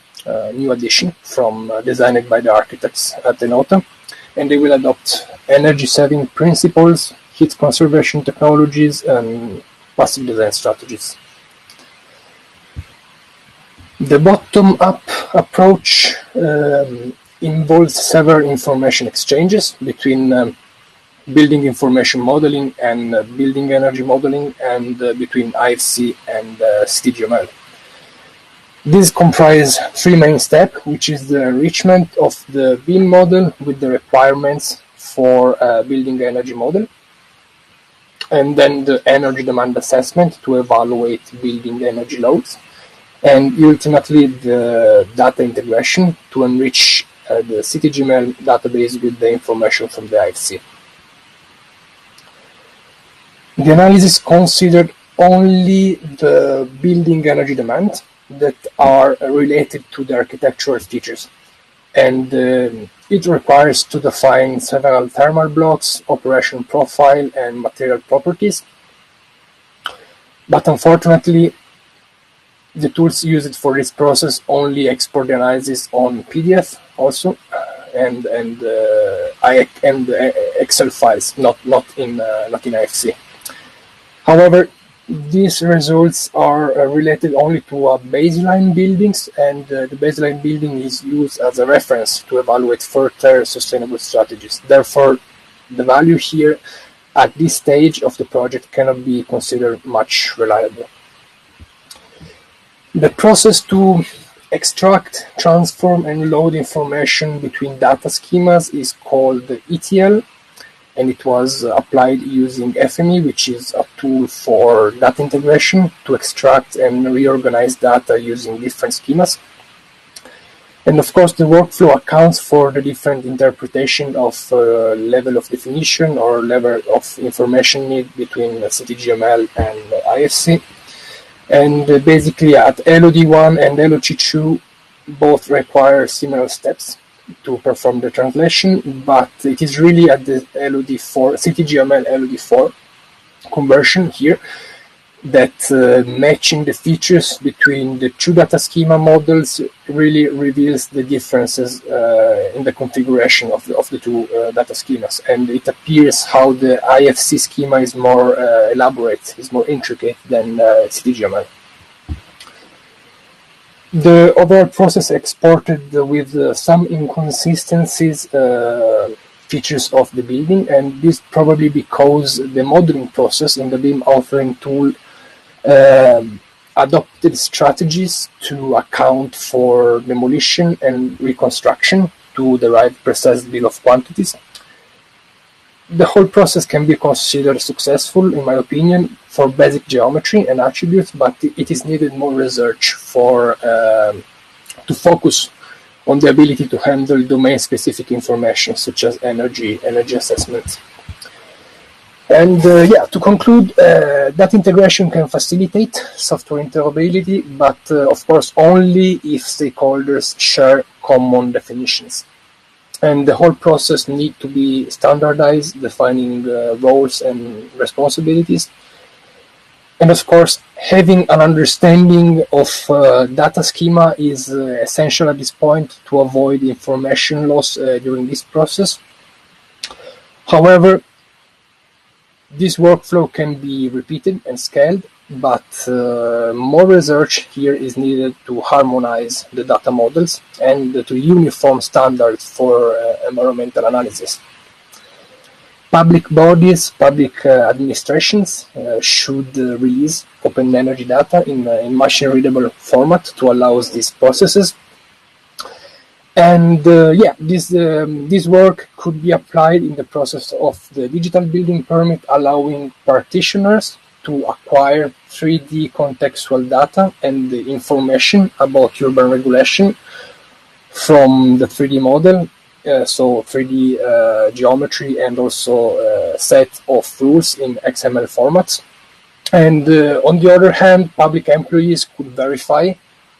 new addition designed by the architects at Enota, and they will adopt energy-saving principles, heat conservation technologies, and passive design strategies. The bottom-up approach involves several information exchanges between building information modeling and building energy modeling, and between IFC and CityGML. These comprise three main steps, which is the enrichment of the BIM model with the requirements for building the energy model, and then the energy demand assessment to evaluate building energy loads, and ultimately the data integration to enrich the CityGML database with the information from the IFC. The analysis considered only the building energy demand that are related to the architectural features, and it requires to define several thermal blocks, operation profile, and material properties. But unfortunately, the tools used for this process only export the analysis on PDF also, and Excel files, not in IFC. However, these results are related only to baseline buildings, and the baseline building is used as a reference to evaluate further sustainable strategies. Therefore, the value here at this stage of the project cannot be considered much reliable. The process to extract, transform, and load information between data schemas is called ETL, and it was applied using FME, which is a tool for data integration to extract and reorganize data using different schemas. And of course, the workflow accounts for the different interpretation of level of definition or level of information need between CityGML and IFC. And basically at LOD1 and LOD2, both require similar steps to perform the translation, but it is really at the LOD4, CityGML LOD4 conversion here that matching the features between the two data schema models really reveals the differences in the configuration of the two data schemas, and it appears how the IFC schema is more elaborate, is more intricate than CityGML. The overall process exported with some inconsistencies features of the building, and this probably because the modeling process in the BIM authoring tool adopted strategies to account for demolition and reconstruction to derive precise bill of quantities. The whole process can be considered successful, in my opinion, for basic geometry and attributes, but it is needed more research for to focus on the ability to handle domain-specific information such as energy assessments. And to conclude, that integration can facilitate software interoperability, but of course only if stakeholders share common definitions. And the whole process needs to be standardized, defining roles and responsibilities. And of course, having an understanding of data schema is essential at this point to avoid information loss during this process. However, this workflow can be repeated and scaled, but more research here is needed to harmonize the data models and to uniform standards for environmental analysis. Public bodies, public administrations should release open energy data in machine-readable format to allow these processes. And this work could be applied in the process of the digital building permit, allowing practitioners to acquire 3D contextual data and the information about urban regulation from the 3D model, so 3D geometry and also a set of rules in XML formats. And on the other hand, public employees could verify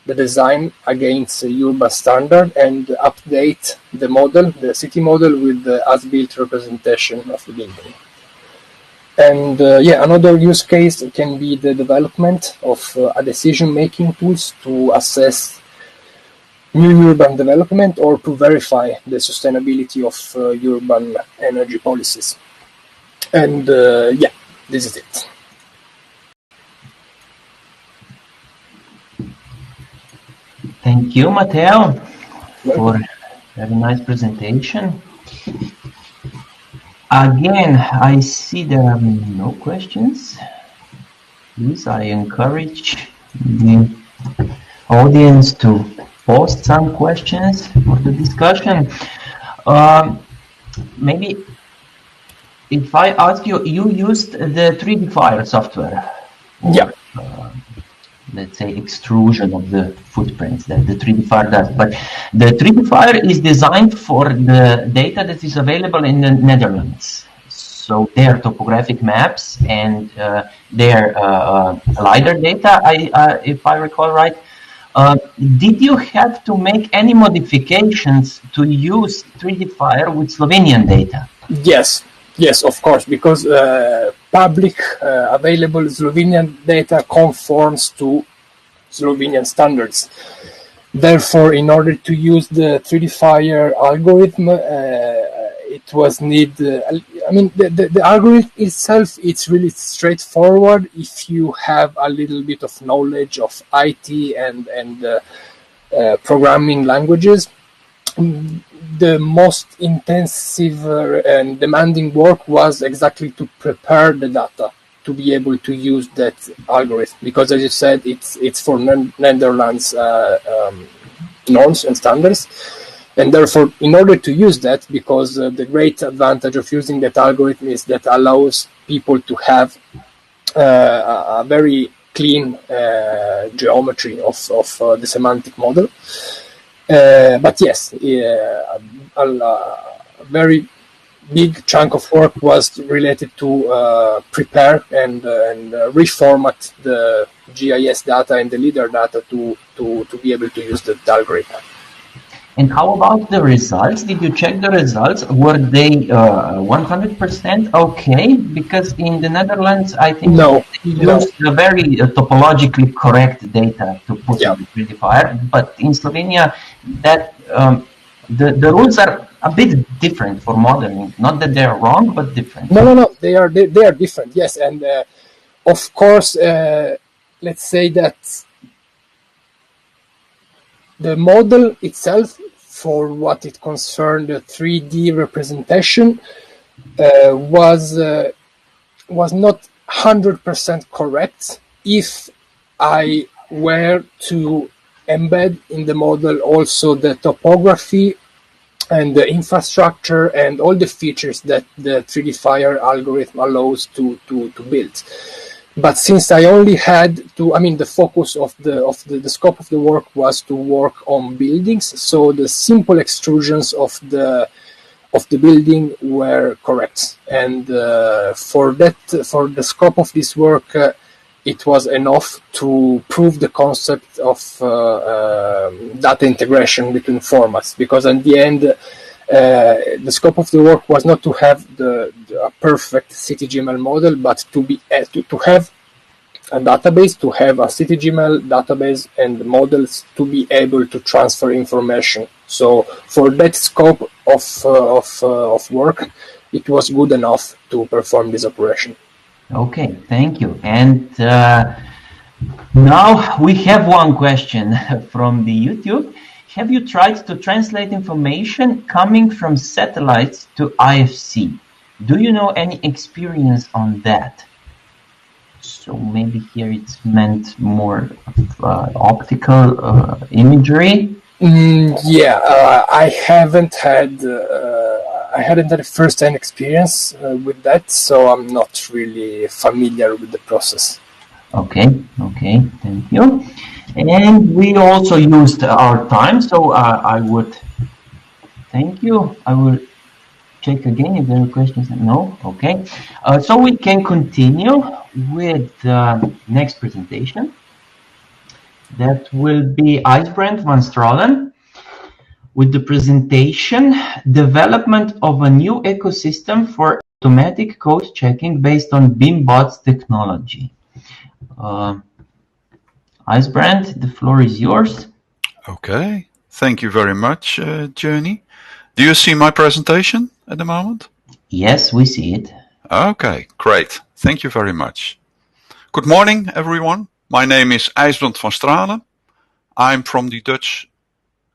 the design against urban standard and update the model, the city model, with the as-built representation of the building. And yeah, another use case can be the development of a decision-making tools to assess new urban development or to verify the sustainability of urban energy policies. And yeah, this is it. Thank you, Matteo, for a very nice presentation. Again, I see there are no questions. Please, I encourage the audience to post some questions for the discussion. Maybe if I ask you, you used the 3D software. Yeah. Let's say extrusion of the footprints that the 3D does. But the 3D is designed for the data that is available in the Netherlands. So their topographic maps and their LiDAR data, if I recall right. Did you have to make any modifications to use 3D with Slovenian data? Yes. Yes, of course, because public available Slovenian data conforms to Slovenian standards. Therefore, in order to use the 3D algorithm, it was I mean, the algorithm itself, it's really straightforward if you have a little bit of knowledge of IT and programming languages. The most intensive and demanding work was exactly to prepare the data to be able to use that algorithm, because as you said, it's for Netherlands norms and standards, and therefore in order to use that, because the great advantage of using that algorithm is that allows people to have a very clean geometry of the semantic model. But yes, a very big chunk of work was related to prepare and reformat the GIS data and the LiDAR data to be able to use the algorithm. And how about the results? Did you check the results? Were they 100% okay? Because in the Netherlands, I think they used the very topologically correct data to put in the 3D but in Slovenia, that the rules are a bit different for modeling. Not that they are wrong, but different. No, they are different. Yes, and of course, let's say that the model itself, for what it concerned the 3D representation, was not 100% correct. If I were to embed in the model also the topography and the infrastructure and all the features that the 3D algorithm allows to build. But since I only had to, I mean, the focus of the scope of the work was to work on buildings, so the simple extrusions of the building were correct, and for the scope of this work, it was enough to prove the concept of data integration between formats. Because at the end, the scope of the work was not to have the perfect CityGML model, but to have a database, to have a CityGML database and models to be able to transfer information. So for that scope of work, it was good enough to perform this operation. Okay, thank you. And now we have one question from the YouTube. Have you tried to translate information coming from satellites to IFC? Do you know any experience on that? So maybe here it's meant more optical imagery. I hadn't had a first-hand experience with that, so I'm not really familiar with the process. Okay, thank you. And we also used our time, so I would thank you. I will check again if there are questions. No? Okay. So we can continue with the next presentation. That will be IJsbrand van Stralen with the presentation, Development of a New Ecosystem for Automatic Code Checking Based on BIM-Bots Technology. IJsbrand, the floor is yours. Okay, thank you very much, Journey. Do you see my presentation at the moment? Yes, we see it. Okay, great. Thank you very much. Good morning, everyone. My name is IJsbrand van Stralen. I'm from the Dutch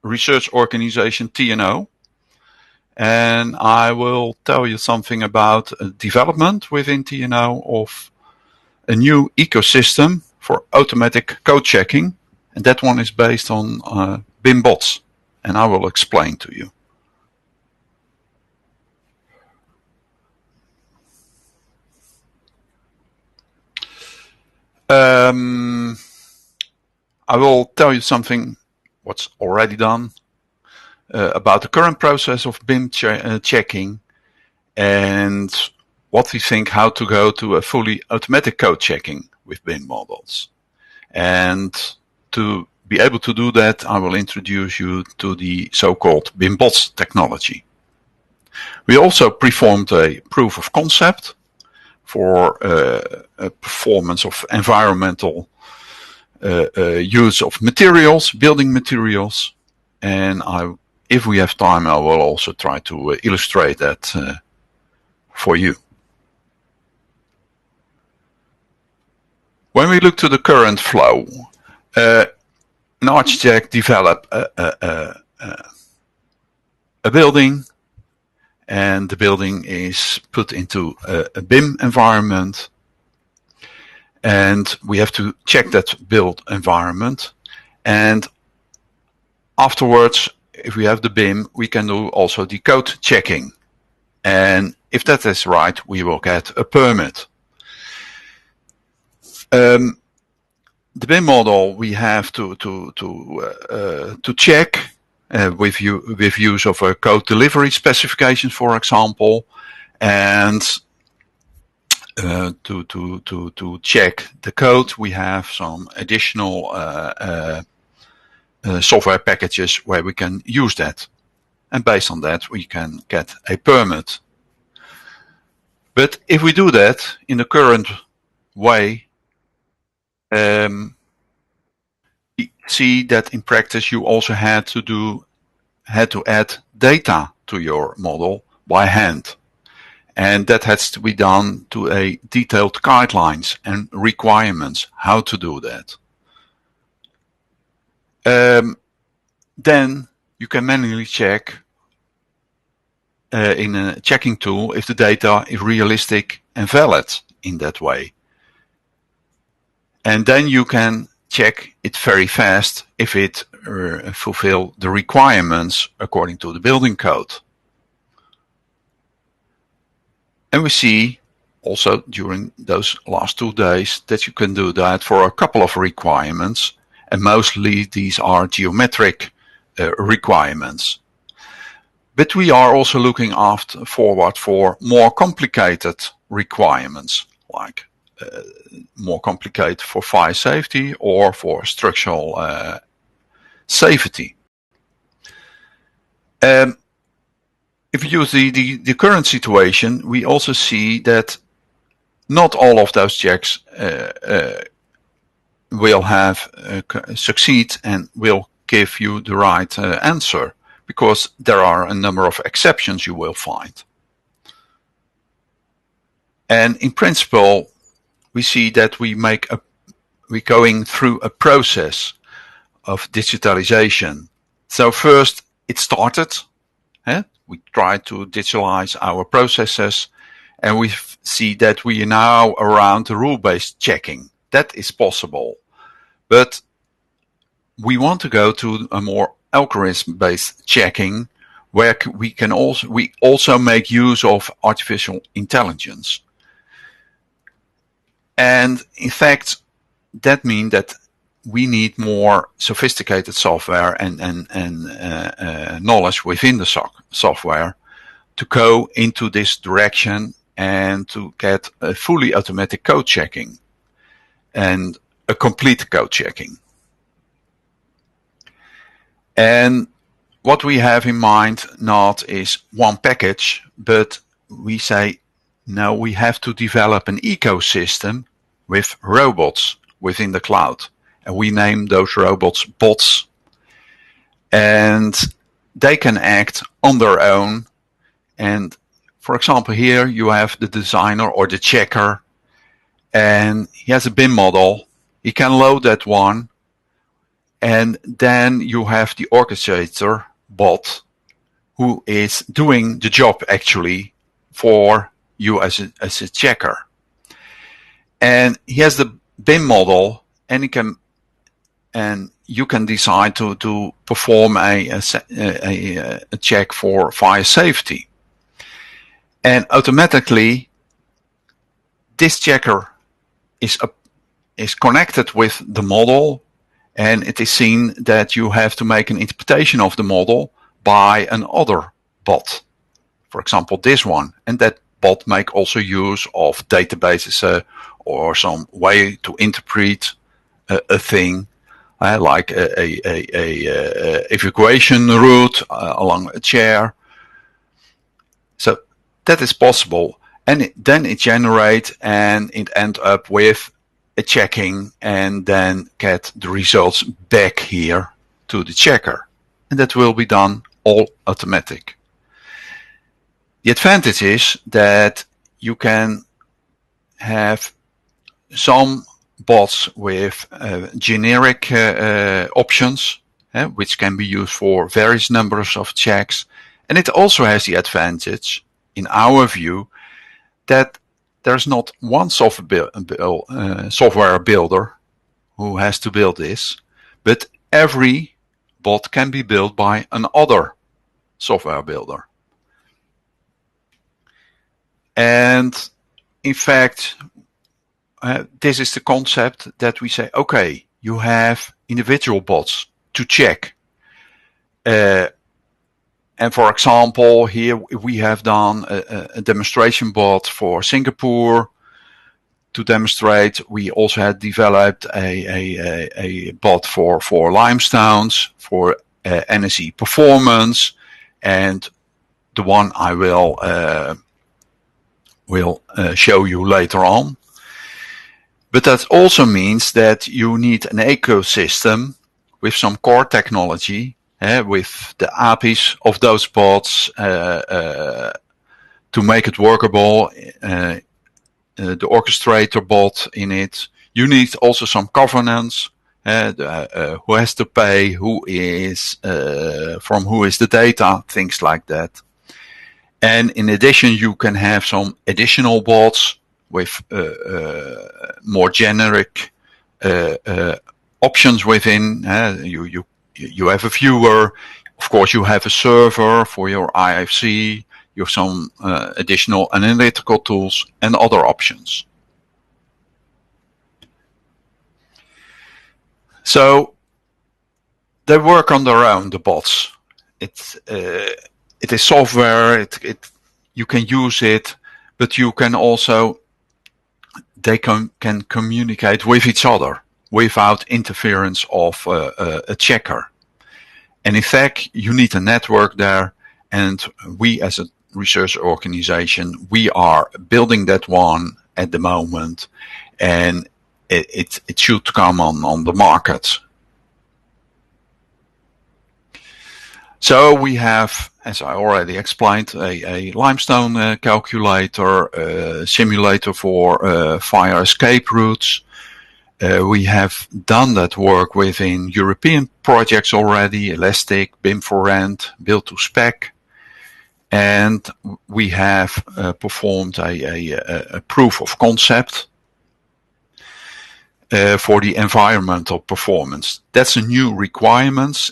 research organization TNO. And I will tell you something about development within TNO of a new ecosystem for automatic code checking. And that one is based on BIM bots. And I will explain to you. I will tell you something what's already done about the current process of BIM checking and what we think how to go to a fully automatic code checking with BIM models. And to be able to do that, I will introduce you to the so-called BIM bots technology. We also performed a proof of concept for a performance of environmental use of materials, building materials, and if we have time, I will also try to illustrate that for you. When we look to the current flow, an architect developed a building, and the building is put into a BIM environment, and we have to check that built environment. And afterwards, if we have the BIM, we can do also the code checking. And if that is right, we will get a permit. The BIM model we have to check with use of a code delivery specification, for example, and to check the code, we have some additional software packages where we can use that, and based on that we can get a permit. But if we do that in the current way, we see that in practice you also had to add data to your model by hand, and that has to be done to a detailed guidelines and requirements how to do that. Then you can manually check in a checking tool if the data is realistic and valid in that way. And then you can check it very fast if it fulfills the requirements according to the building code. And we see also during those last 2 days that you can do that for a couple of requirements, and mostly these are geometric requirements. But we are also looking forward for more complicated requirements, like more complicated for fire safety or for structural safety. If you use the current situation, we also see that not all of those checks will succeed and will give you the right answer, because there are a number of exceptions you will find. And in principle, we see that we're going through a process of digitalization. So first it started. We try to digitalize our processes, and we see that we are now around the rule-based checking. That is possible. But we want to go to a more algorithm-based checking, where we also make use of artificial intelligence. And in fact, that means that we need more sophisticated software and knowledge within the software to go into this direction and to get a fully automatic code checking and a complete code checking. And what we have in mind not is one package, but we say, no, we have to develop an ecosystem with robots within the cloud. And we name those robots bots. And they can act on their own. And for example, here you have the designer or the checker, and he has a BIM model. He can load that one. And then you have the orchestrator bot who is doing the job actually for you as a checker. And he has the BIM model, and you can decide to perform a check for fire safety. And automatically this checker is connected with the model, and it is seen that you have to make an interpretation of the model by another bot. For example, this one. And that bot make also use of databases or some way to interpret a thing, like a evacuation route along a chair. So that is possible. And then it generates and it ends up with a checking and then get the results back here to the checker. And that will be done all automatic. The advantage is that you can have some bots with generic options, which can be used for various numbers of checks. And it also has the advantage, in our view, that there's not one software builder who has to build this, but every bot can be built by another software builder. And in fact, this is the concept that we say, okay, you have individual bots to check. And for example, here we have done a demonstration bot for Singapore to demonstrate. We also had developed a bot for limestones, for energy performance, and the one I will show you later on. But that also means that you need an ecosystem with some core technology, with the APIs of those bots to make it workable, the orchestrator bot in it. You need also some governance, who has to pay, who is the data, things like that. And in addition, you can have some additional bots with more generic options within. You have a viewer, of course you have a server for your IFC, you have some additional analytical tools and other options. So they work on their own, the bots. It is software, you can use it, but you can also, they can communicate with each other without interference of a checker. And in fact, you need a network there, and we as a research organization, we are building that one at the moment, and it should come on the market. So we have, as I already explained, a limestone calculator, a simulator for fire escape routes. We have done that work within European projects already, Elastic, BIM for Rent, Build to Spec. And we have performed a proof of concept for the environmental performance. That's a new requirement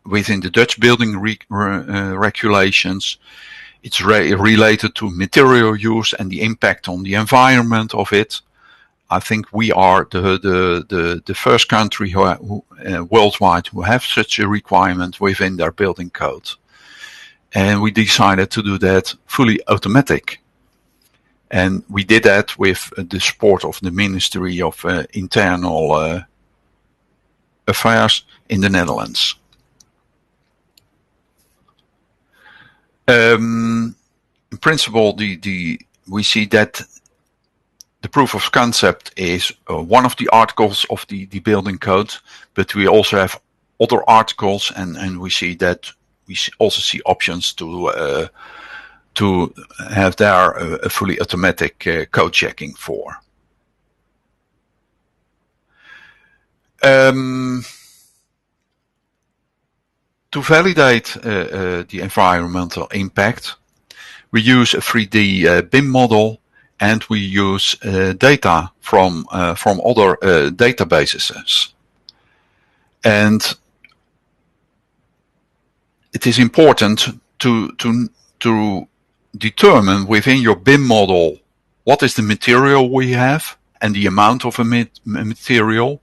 within the Dutch building regulations. It's related to material use and the impact on the environment of it. I think we are the first country who worldwide who have such a requirement within their building code. And we decided to do that fully automatic. And we did that with the support of the Ministry of Internal Affairs in the Netherlands. In principle, we see that the proof of concept is one of the articles of the building code, but we also have other articles, and we see that we also see options to have there a fully automatic code checking for. To validate the environmental impact, we use a 3D BIM model, and we use data from other databases. And it is important to determine within your BIM model what is the material we have and the amount of a material.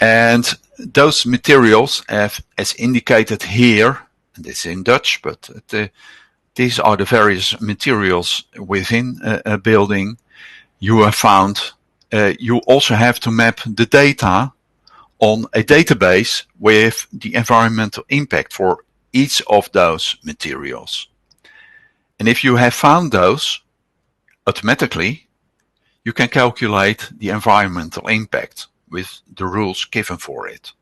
And those materials have, as indicated here, and it's in Dutch, but these are the various materials within a building you have found. You also have to map the data on a database with the environmental impact for each of those materials. And if you have found those, automatically you can calculate the environmental impact with the rules given for it.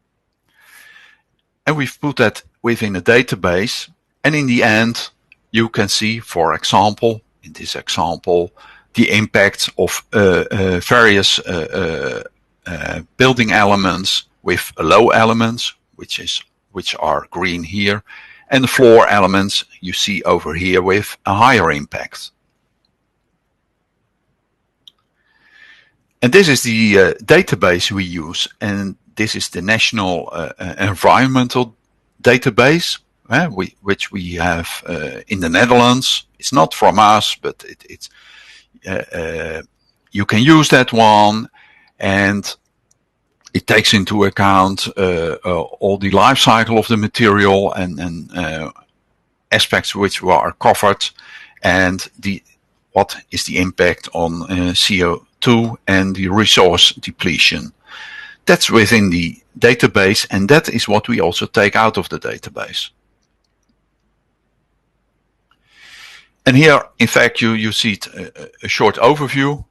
And we've put that within a database, and in the end you can see, for example, in this example, the impact of various building elements with low elements, which are green here, and the floor elements you see over here with a higher impact. And this is the database we use, and this is the national environmental database, which we have in the Netherlands. It's not from us, but it's you can use that one, and it takes into account all the life cycle of the material and aspects which are covered, and what is the impact on CO2 and the resource depletion. That's within the database, and that is what we also take out of the database. And here, in fact, you see a short overview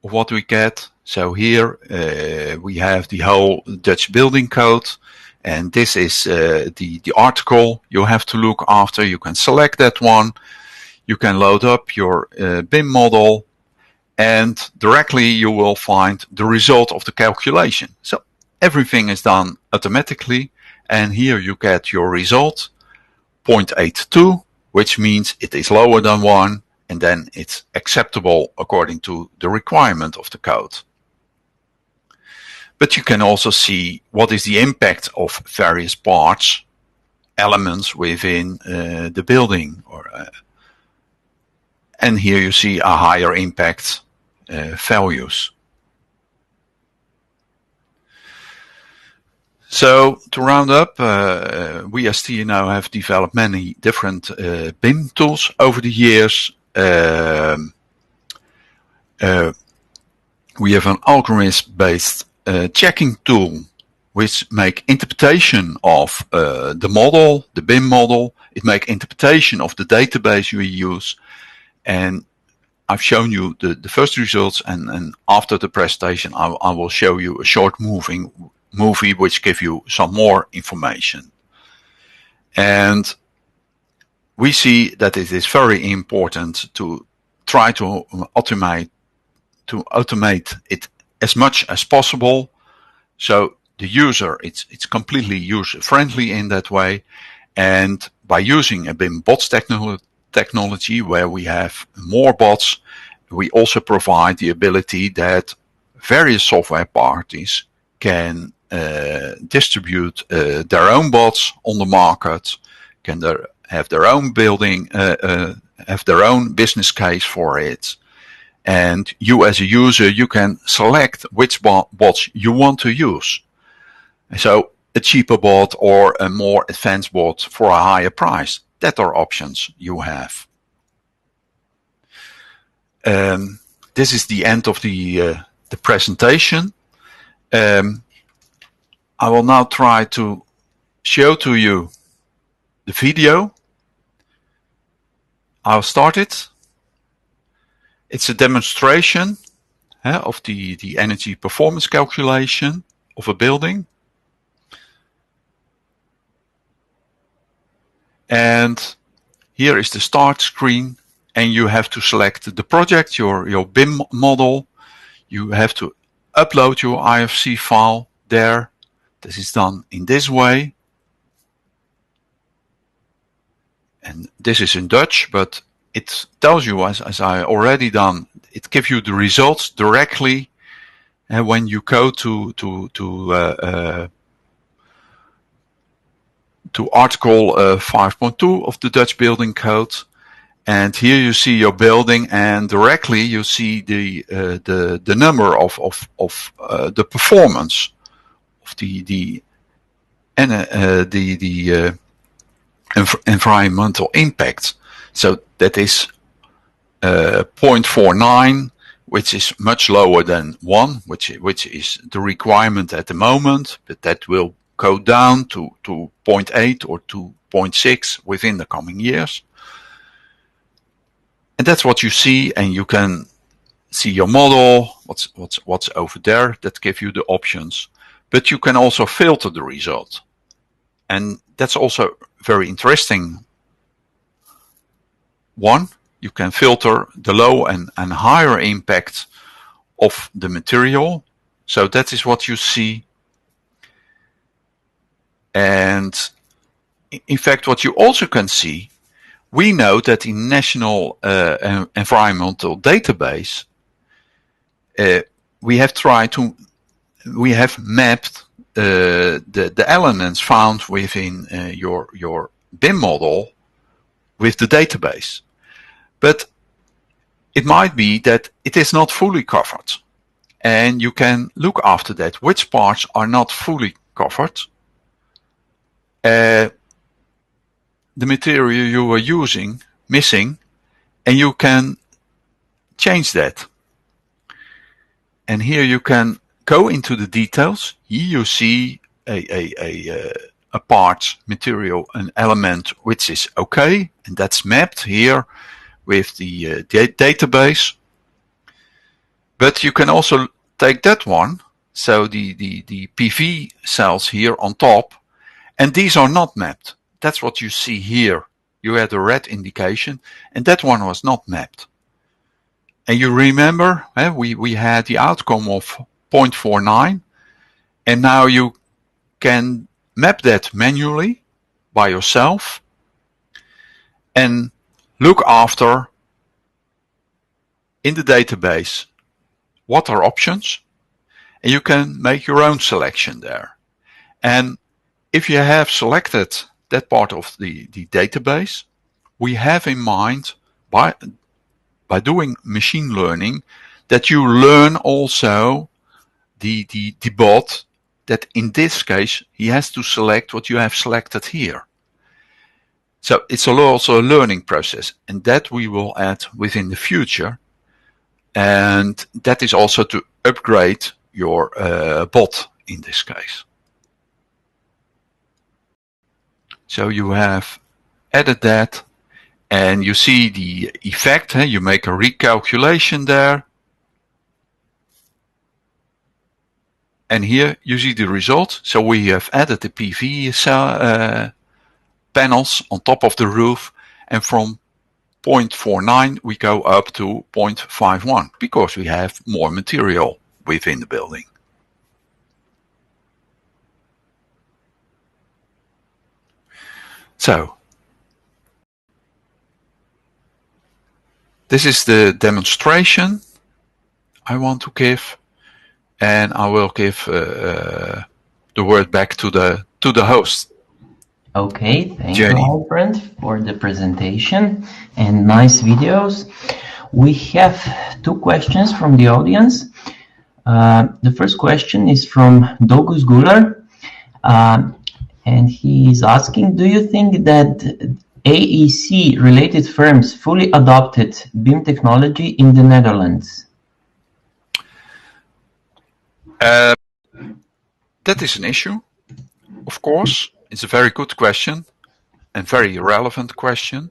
of what we get. So here we have the whole Dutch building code, and this is the article you have to look after. You can select that one. You can load up your BIM model, and directly you will find the result of the calculation. So everything is done automatically, and here you get your result, 0.82, which means it is lower than 1, and then it's acceptable according to the requirement of the code. But you can also see what is the impact of various parts, elements within the building. And here you see a higher impact values. So to round up, we as TNO have developed many different BIM tools over the years. We have an algorithm-based checking tool which make interpretation of the model, the BIM model. It make interpretation of the database we use. And I've shown you the first results, and after the presentation I will show you a short movie which give you some more information. And we see that it is very important to try to automate it as much as possible. So the user, it's completely user friendly in that way. And by using a BIM bots technology where we have more bots, we also provide the ability that various software parties can distribute their own bots on the market, can have their own building, have their own business case for it. And you as a user, you can select which bots you want to use. So a cheaper bot or a more advanced bot for a higher price. That are options you have. This is the end of the presentation. I will now try to show to you the video. I'll start it. It's a demonstration of the energy performance calculation of a building. And here is the start screen, and you have to select the project, your BIM model. You have to upload your IFC file there. This is done in this way. And this is in Dutch, but it tells you, as I already done, it gives you the results directly when you go to Article 5.2 of the Dutch Building Code. And here you see your building, and directly you see the number of the performance of the environmental impact. So that is 0.49, which is much lower than 1, which is the requirement at the moment, but that will go down to 0.8 or to 0.6 within the coming years. And that's what you see, and you can see your model, what's over there, that gives you the options. But you can also filter the result. And that's also very interesting. One, you can filter the low and higher impact of the material. So that is what you see. And in fact, what you also can see, we know that in National Environmental Database, we have mapped the elements found within your BIM model with the database. But it might be that it is not fully covered. And you can look after that, which parts are not fully covered. The material you are missing, and you can change that. And here you can go into the details. Here you see a part, material, an element which is okay, and that's mapped here with the database. But you can also take that one, so the PV cells here on top, and these are not mapped. That's what you see here. You had a red indication, and that one was not mapped. And you remember, we had the outcome of 0.49, and now you can map that manually by yourself and look after in the database what are options, and you can make your own selection there. And if you have selected that part of the database, we have in mind by doing machine learning that you learn also the bot that in this case he has to select what you have selected here. So it's also a learning process, and that we will add within the future, and that is also to upgrade your bot in this case. So you have added that, and you see the effect. You make a recalculation there. And here you see the result. So we have added the PV cell, panels on top of the roof. And from 0.49 we go up to 0.51 because we have more material within the building. So this is the demonstration I want to give, and I will give the word back to the host. Okay, thank you, Albrand, for the presentation and nice videos. We have two questions from the audience. The first question is from Dogus Guler. And he is asking, do you think that AEC-related firms fully adopted BIM technology in the Netherlands? That is an issue, of course. It's a very good question and very relevant question.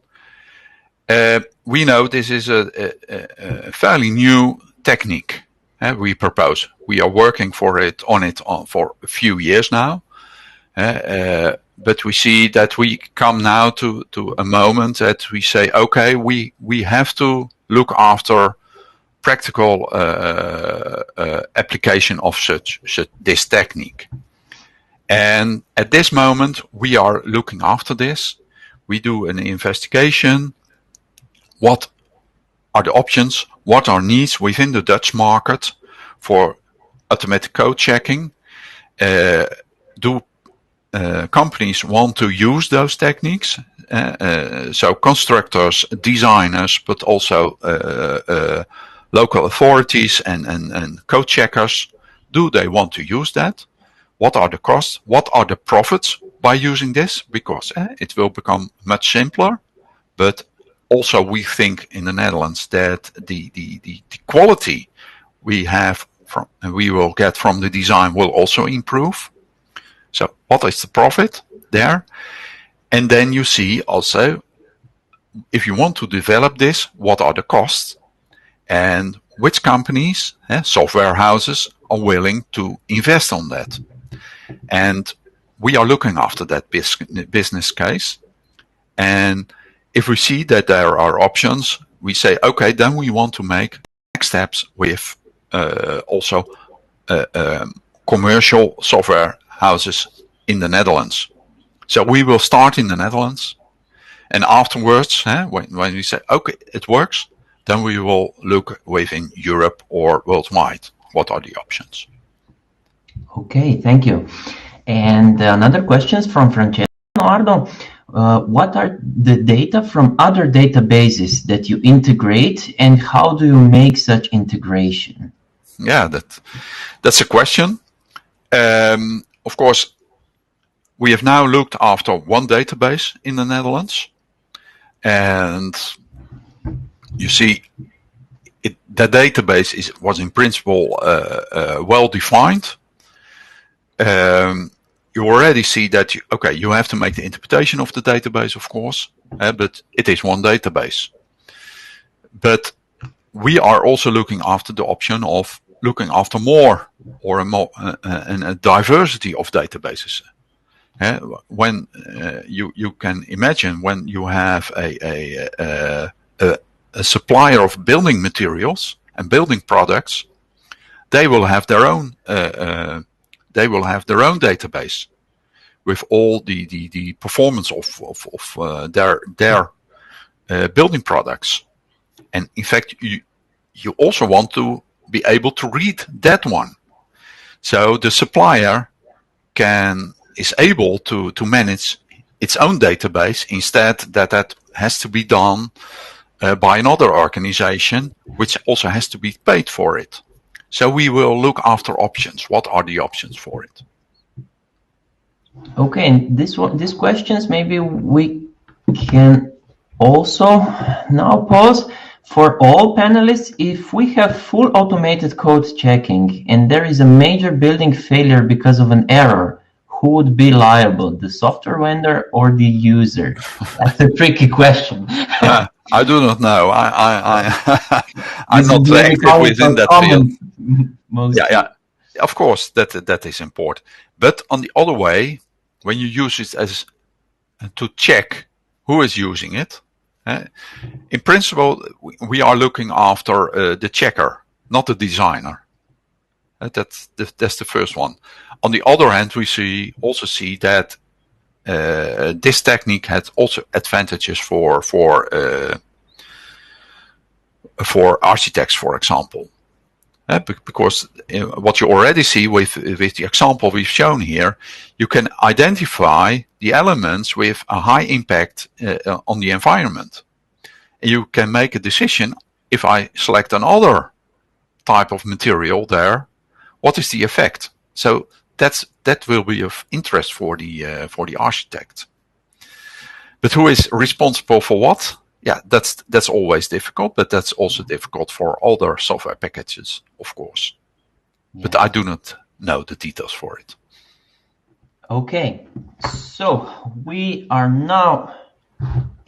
We know this is a fairly new technique we propose. We are working for a few years now, but we see that we come now to a moment that we say, okay, we have to look after practical application of this technique. And at this moment, we are looking after this. We do an investigation. What are the options? What are needs within the Dutch market for automatic code checking? Do companies want to use those techniques? So constructors, designers, but also local authorities and code checkers. Do they want to use that? What are the costs? What are the profits by using this? Because it will become much simpler. But also we think in the Netherlands that the quality we will get from the design will also improve. So what is the profit there? And then you see also, if you want to develop this, what are the costs? And which companies, software houses, are willing to invest on that? And we are looking after that business case. And if we see that there are options, we say, okay, then we want to make next steps with also commercial software houses in the Netherlands. So we will start in the Netherlands. And afterwards, when we say, okay, it works, then we will look within Europe or worldwide. What are the options? Okay, thank you. And another question is from Francesco Nardo. What are the data from other databases that you integrate, and how do you make such integration? Yeah, that's a question. Of course, we have now looked after one database in the Netherlands, and you see the database was in principle well defined. You already see that you have to make the interpretation of the database, of course, but it is one database. But we are also looking after the option of looking after more or a diversity of databases. When you can imagine when you have a supplier of building materials and building products, they will have their own database with all the performance of their building products. And in fact, you also want to be able to read that one. So the supplier is able to manage its own database instead that has to be done by another organization, which also has to be paid for it. So we will look after options. What are the options for it? Okay, and these questions maybe we can also now pose for all panelists. If we have full automated code checking and there is a major building failure because of an error, who would be liable, the software vendor or the user? That's a tricky question. I do not know. I'm not active within that field. Yeah. Of course, that is important. But on the other way, when you use it as to check who is using it, in principle, we are looking after the checker, not the designer. That's the first one. On the other hand, we also see that this technique has also advantages for architects, for example, because what you already see with the example we've shown here, you can identify the elements with a high impact on the environment. You can make a decision, if I select another type of material there, what is the effect? So that will be of interest for the architect. But who is responsible for what? Yeah, that's always difficult, but that's also difficult for other software packages, of course. Yeah. But I do not know the details for it. Okay, so we are now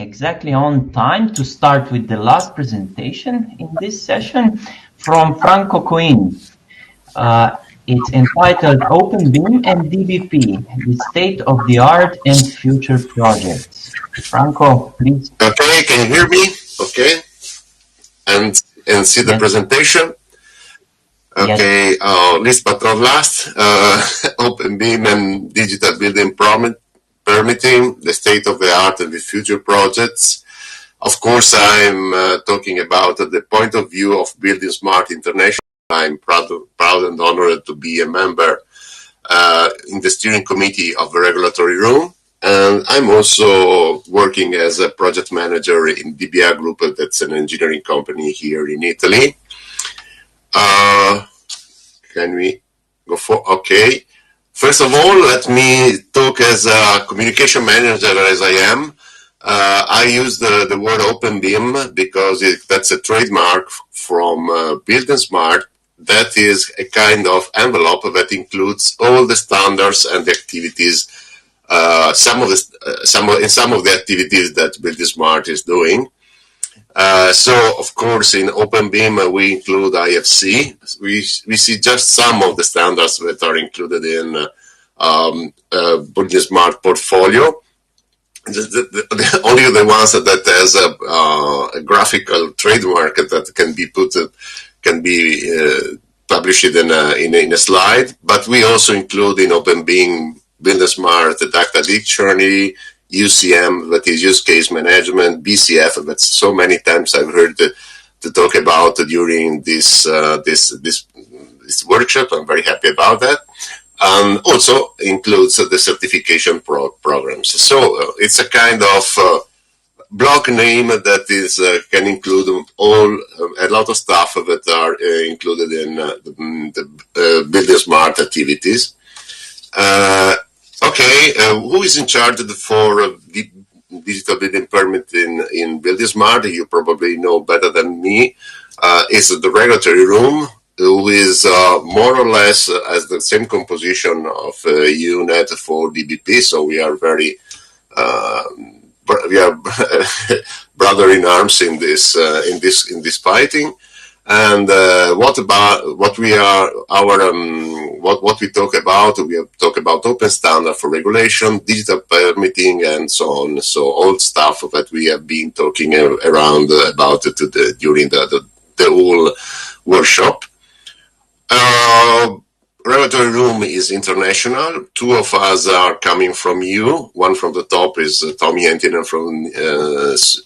exactly on time to start with the last presentation in this session from Franco Coin. It's entitled Open Beam and DBP, the state of the art and future projects. Franco, please. Okay, can you hear me? Okay, and see the presentation. Okay, last but not last, Open Beam and digital building permitting, the state of the art and the future projects. Of course, I'm talking about the point of view of Building Smart International. I'm proud and honored to be a member in the steering committee of the regulatory room. And I'm also working as a project manager in DBA Group, that's an engineering company here in Italy. Can we go for, okay. First of all, let me talk as a communication manager as I am. I use the word Open Beam because that's a trademark from Building Smart. That is a kind of envelope that includes all the standards and the activities. Some of the activities that Building Smart is doing. So, of course, in Open Beam we include IFC. We see just some of the standards that are included in Building Smart portfolio. Only the ones that has a graphical trademark that can be published in a slide. But we also include in Open Beam Building Smart Data Dictionary, UCM, that is use case management, BCF, that so many times I've heard to talk about during this workshop. I'm very happy about that. And also includes the certification programs. So it's a kind of block name that is can include a lot of stuff that are included in the Building Smart activities. Okay, who is in charge for digital building permit in Building Smart? You probably know better than me. Is the regulatory room, who is more or less has the same composition of EUnet4DBP. So we are very brother in arms in this fighting. And what we talk about? We talk about open standard for regulation, digital permitting, and so on. So all stuff that we have been talking around about during the whole workshop. Regulatory room is international. Two of us are coming from EU. One from the top is Tommy Entinen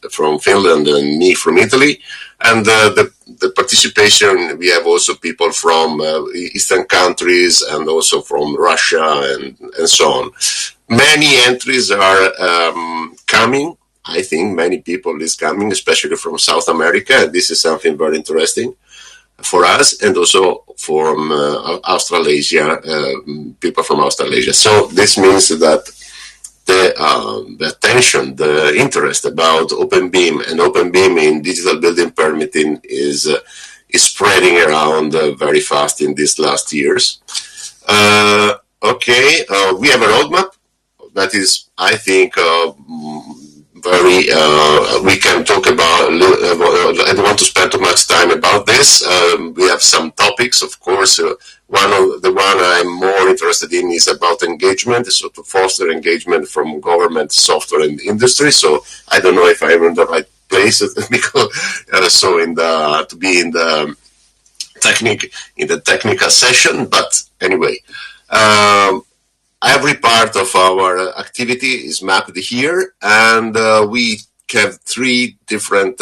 from Finland and me from Italy. And the participation, we have also people from Eastern countries and also from Russia and so on. Many entries are coming. I think many people is coming, especially from South America. This is something very interesting for us, and also from Australasia, people from Australasia. So this means that the attention, the interest about Open Beam and Open Beam in digital building permitting is spreading around very fast in these last years. Okay, we have a roadmap that is, I think, very we can talk about. I don't want to spend too much time about this. We have some topics, of course. One I'm more interested in is about engagement, so to foster engagement from government, software, and industry. So I don't know if I'm in the right place because to be in the technical session. But anyway. Every part of our activity is mapped here, and we have three different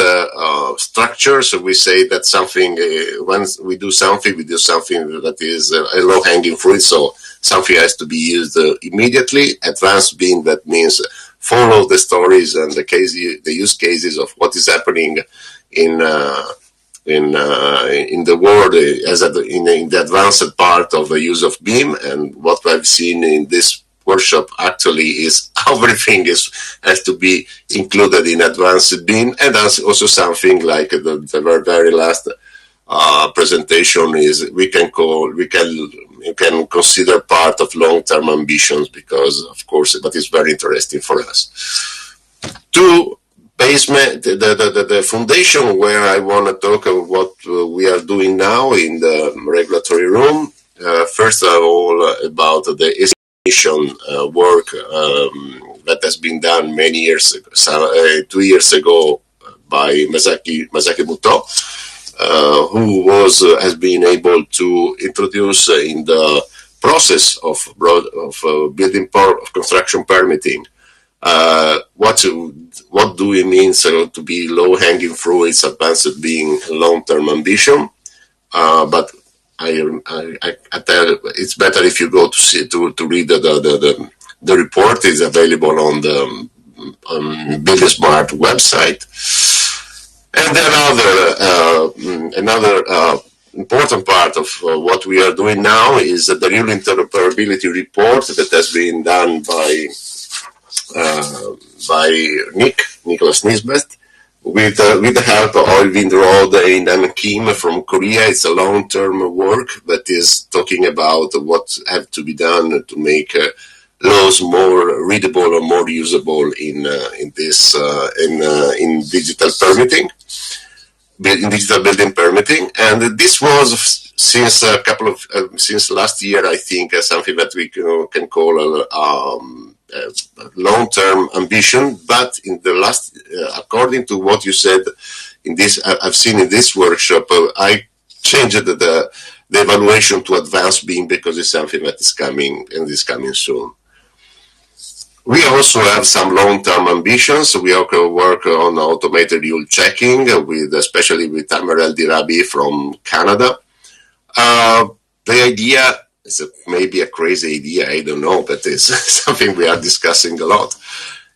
structures. So we say that something, once we do something that is a low-hanging fruit, so something has to be used immediately. Advanced Beam, that means follow the stories and the use cases of what is happening in the world in the advanced part of the use of BIM. And what I've seen in this workshop actually is everything has to be included in advanced BIM, and also something like the very last presentation is you can consider part of long-term ambitions, because of course that is very interesting for us. Two basement, the foundation where I want to talk about what we are doing now in the regulatory room. First of all, about the estimation work that has been done many years ago, 2 years ago by Masaki Muto, who has been able to introduce in the process of construction permitting what do we mean to be low-hanging fruits advanced being long-term ambition, but I tell it's better if you go to read the report. Is available on the Building Smart website. And another important part of what we are doing now is the real interoperability report that has been done by Nicholas Nisbet, with the help of Oyvind Rode and Kim from Korea. It's a long-term work that is talking about what have to be done to make laws more readable or more usable in digital permitting, in digital building permitting. And this was since since last year, I think, something that we can call long-term ambition, but in the last, according to what you said in this, I've seen in this workshop, I changed the evaluation to advanced BIM because it's something that is coming and is coming soon. We also have some long-term ambitions. We also work on automated rule checking, especially with Amarel Dirabi from Canada. The idea, it's maybe a crazy idea, I don't know, but it's something we are discussing a lot,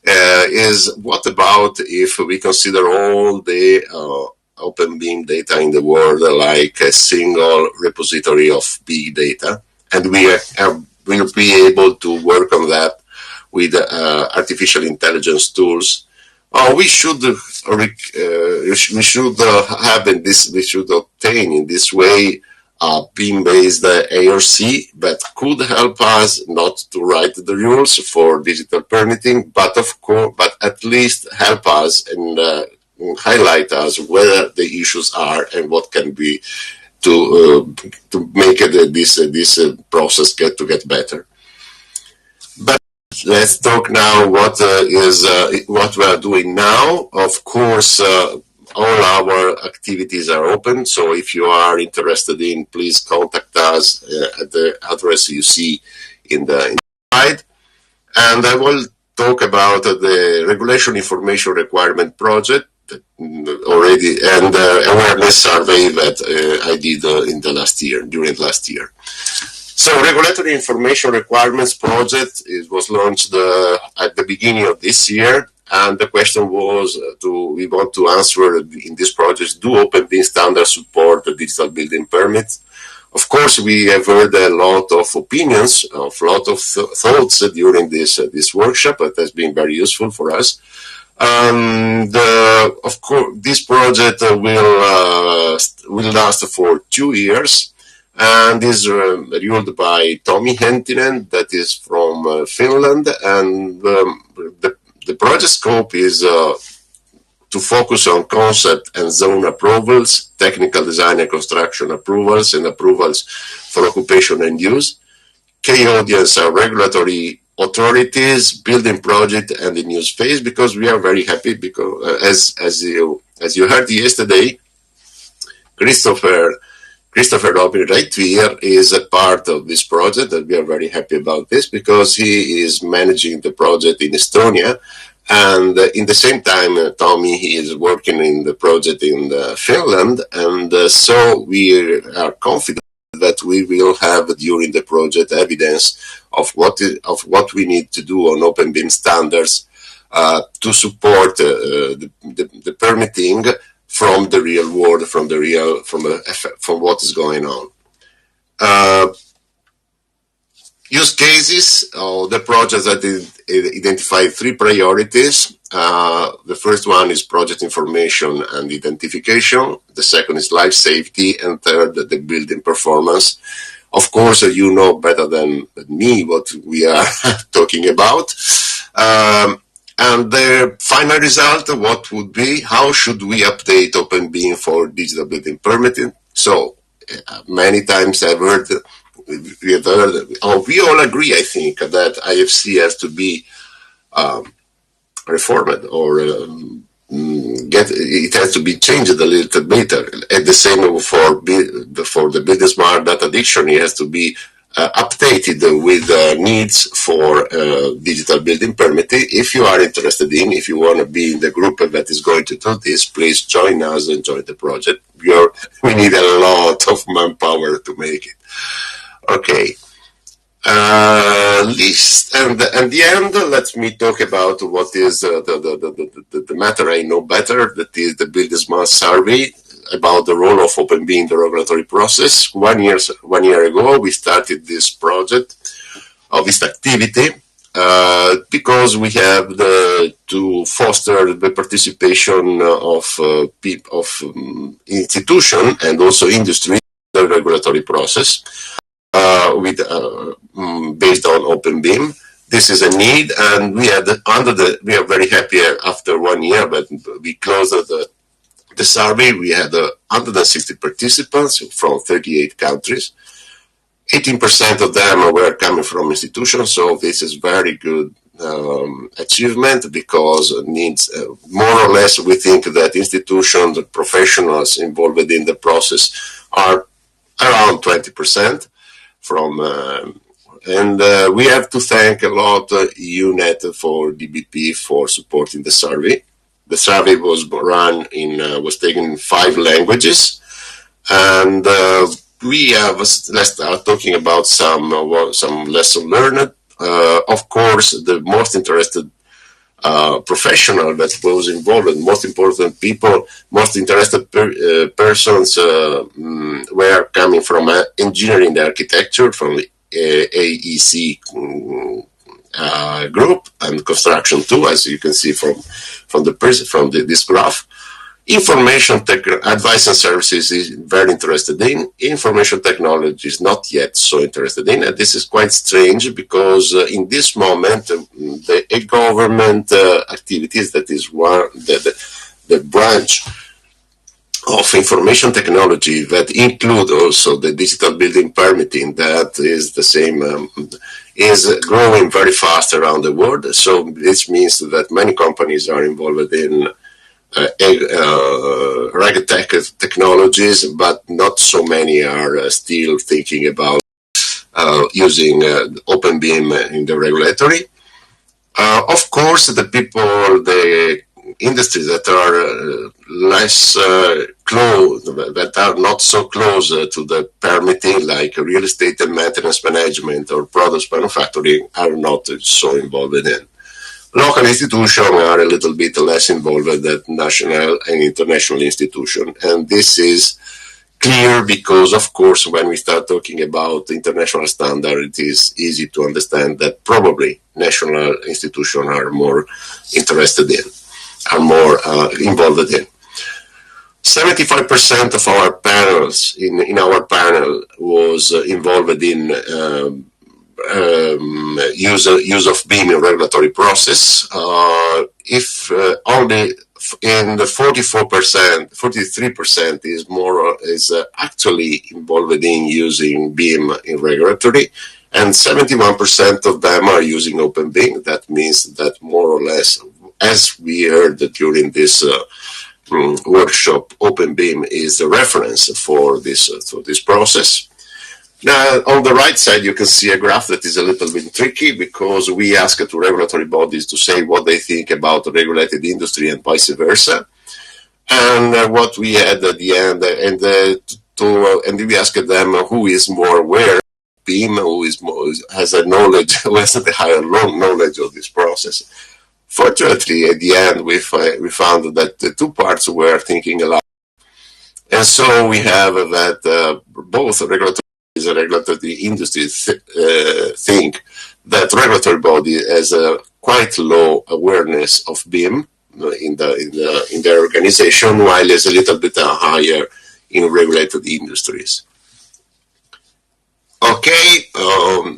is what about if we consider all the open BIM data in the world like a single repository of big data, and we will be able to work on that with artificial intelligence tools. We should obtain in this way BIM-based ARC that could help us not to write the rules for digital permitting, but at least help us and highlight us where the issues are and what can be to make this process get better. But let's talk now what we are doing now. Of course, all our activities are open, so if you are interested in, please contact us at the address you see in the slide. And I will talk about the Regulation Information Requirement Project already, and awareness survey that I did during last year. So, Regulatory Information Requirements Project, it was launched at the beginning of this year. And the question was, we want to answer in this project, do Open BIM standards support the digital building permits? Of course, we have heard a lot of opinions, a lot of thoughts during this workshop. That has been very useful for us. Of course, this project will last for 2 years, and is ruled by Tomi Hentinen, that is from Finland, and the project scope is to focus on concept and zone approvals, technical design and construction approvals, and approvals for occupation and use. Key audience are regulatory authorities, building project, and the news phase, because we are very happy because, as you heard yesterday, Christopher Robin right here is a part of this project, and we are very happy about this because he is managing the project in Estonia, and in the same time, Tommy, he is working in the project in Finland, and so we are confident that we will have during the project evidence of what we need to do on Open BIM standards to support the permitting from the real world, from what is going on. Use cases, the project that identified 3 priorities. The first one is project information and identification. The second is life safety, and third, the building performance. Of course, you know better than me what we are talking about. And the final result, what would be, how should we update OpenBeam for digital building permitting? So many times we all agree, I think, that IFC has to be reformed, or it has to be changed a little bit. And the same for the Building Smart Data Dictionary has to be updated with needs for digital building permitting. If you are interested if you want to be in the group that is going to do this, please join us and join the project. We need a lot of manpower to make it. Okay. And the end, let me talk about what is the matter I know better, that is the Building Smart survey about the role of OpenBeam in the regulatory process. 1 year ago, we started this project, this activity, because we have to foster the participation of institution and also industry in the regulatory process. Based on OpenBeam. This is a need, and we are very happy after 1 year, but we closed the survey. We had 160 participants from 38 countries. 18% of them were coming from institutions, so this is very good achievement, because needs more or less, we think that institutions, professionals involved in the process are around 20%. And we have to thank a lot EUnet4DBP for supporting the survey. The survey was was taken in 5 languages, and let's start talking about some lesson learned. Of course, the most interested professional that was involved, most important people, most interested persons were coming from engineering and architecture, from the AEC group, and construction too, as you can see from this graph. Information advice and services is very interested in. Information technology is not yet so interested in. And this is quite strange, because in this moment, the government activities, that is the branch of information technology that include also the digital building permitting, that is the same, is growing very fast around the world. So this means that many companies are involved in tech technologies, but not so many are still thinking about using OpenBeam in the regulatory. Of course, the industries that are less close, that are not so close to the permitting, like real estate and maintenance management or products manufacturing, are not so involved in. Local institutions are a little bit less involved than national and international institutions. And this is clear because, of course, when we start talking about international standards, it is easy to understand that probably national institutions are more interested in, are more involved in. 75% of our panels, in our panel, was involved in use of BIM in regulatory process. If only in the 43% is actually involved in using BIM in regulatory, and 71% of them are using OpenBeam. That means that more or less, as we heard during this workshop, OpenBeam is the reference for this process. Now, on the right side, you can see a graph that is a little bit tricky, because we ask to regulatory bodies to say what they think about the regulated industry and vice versa. And what we had at the end, and we asked them who is more aware of BIM, who has a knowledge, who has a higher knowledge of this process. Fortunately, at the end, we found that the two parts were thinking a lot. And so we have that both regulatory industry think that regulatory body has a quite low awareness of BIM in their organization, while it's a little bit higher in regulated industries. Okay,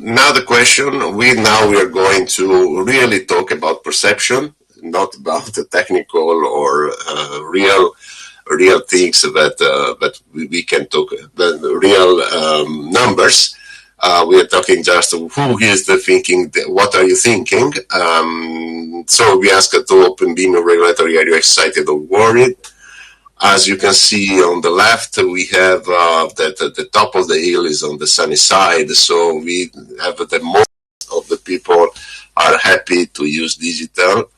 now the question, we are going to really talk about perception. not about the technical or real things that we can talk, the real numbers. We are talking just who is the thinking, what are you thinking? So we asked to Open Beam Regulatory, are you excited or worried? As you can see on the left, we have that the top of the hill is on the sunny side. So we have the most of the people are happy to use digital,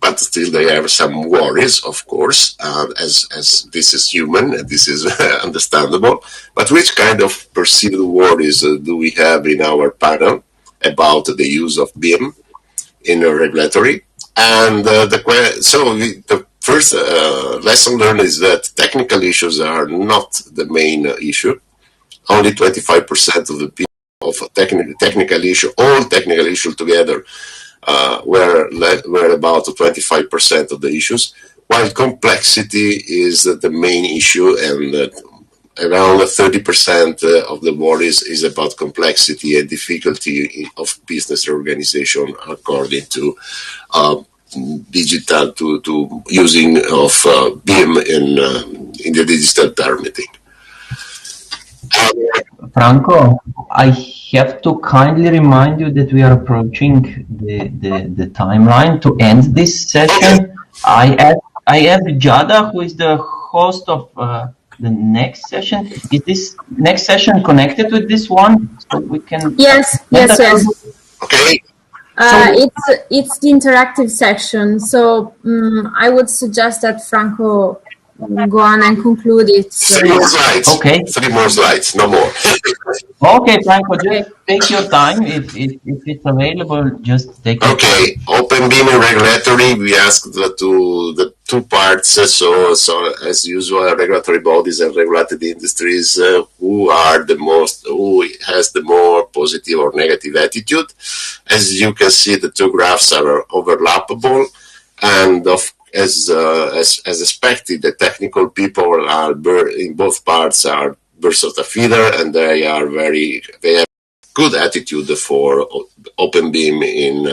but still they have some worries, of course, as this is human and this is understandable. But which kind of perceived worries do we have in our panel about the use of BIM in a regulatory? And the first lesson learned is that technical issues are not the main issue. Only 25% of the people of technical issue, all technical issues together, were about 25% of the issues, while complexity is the main issue, and around 30% of the worries is about complexity and difficulty of business organization according to digital to using of BIM in the digital permitting. Franco, I have to kindly remind you that we are approaching the timeline to end this session. Okay. I have Jada, who is the host of the next session. Is this next session connected with this one? So we can. Yes. Okay. It's the interactive section. So I would suggest that Franco go on and conclude it. Three more slides. Okay. 3 more slides, no more. Okay, Franco, just take your time. If it's available, just take your time. Okay, Open Beam and regulatory, we asked the two parts. So as usual, regulatory bodies and regulated industries, who has the more positive or negative attitude. As you can see, the two graphs are overlappable, and as expected, the technical people are in both parts are birds of the feather, and they have good attitude for Open Beam in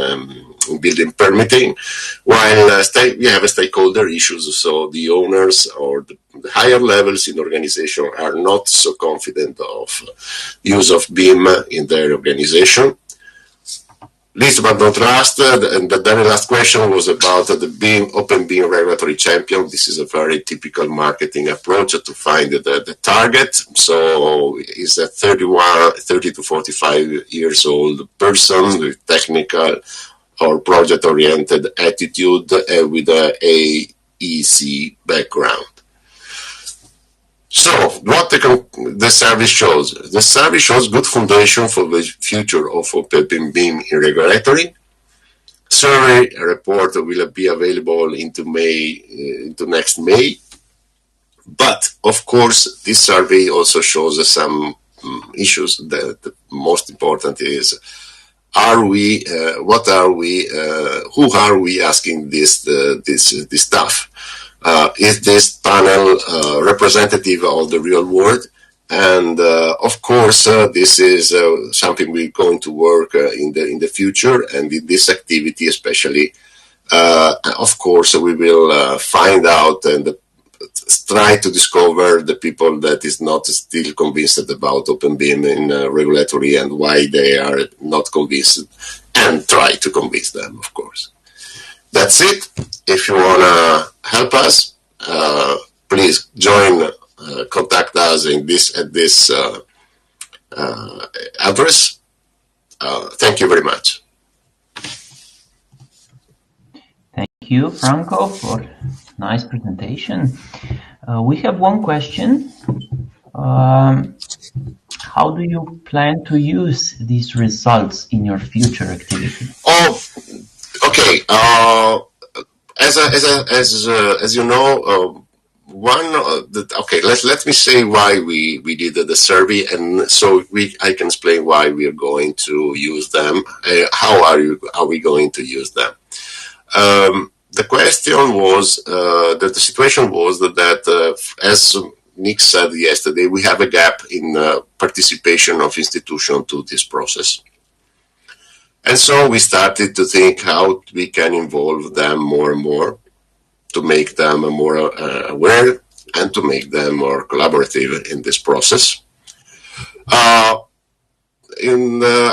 building permitting, while we have stakeholder issues. So the owners or the higher levels in organization are not so confident of use of BIM in their organization. Least but not last, and the very last question was about the Open Beam regulatory champion. This is a very typical marketing approach to find the target. So it's a 30 to 45 years old person with technical or project-oriented attitude with an AEC background. So, what the service shows? The service shows good foundation for the future of Open Beam in regulatory. Survey report will be available into next May. But, of course, this survey also shows some issues. The most important is, who are we asking this stuff? Is this panel representative of the real world? And of course, this is something we're going to work in the future, and in this activity especially. Of course, we will find out and try to discover the people that is not still convinced about Open Beam in regulatory and why they are not convinced, and try to convince them, of course. That's it. If you want to help us, please contact us at this address. Thank you very much. Thank you, Franco, for nice presentation. We have one question. How do you plan to use these results in your future activity? Oh, okay. As you know, let me say why we did the survey, and so I can explain why we are going to use them. How are we going to use them? The question was that the situation was that as Nick said yesterday, we have a gap in participation of institutions to this process. And so we started to think how we can involve them more and more to make them more aware and to make them more collaborative in this process.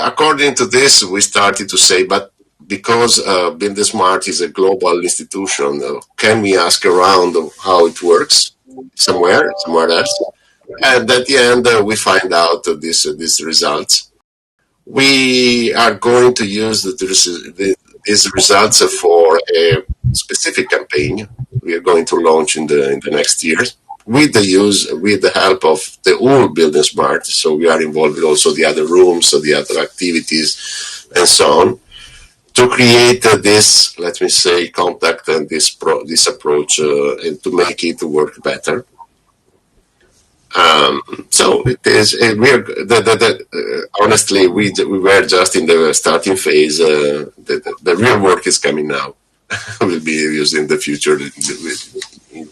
According to this, we started to say, but because Build Smart is a global institution, can we ask around how it works somewhere else? And at the end, we find out these results. We are going to use these results for a specific campaign we are going to launch in the next years with the help of the whole Building Smart. So we are involved with also the other rooms, so the other activities, and so on, to create this, let me say, contact and this approach, and to make it work better. So it is. Honestly, we were just in the starting phase. The real work is coming now. Will be used in the future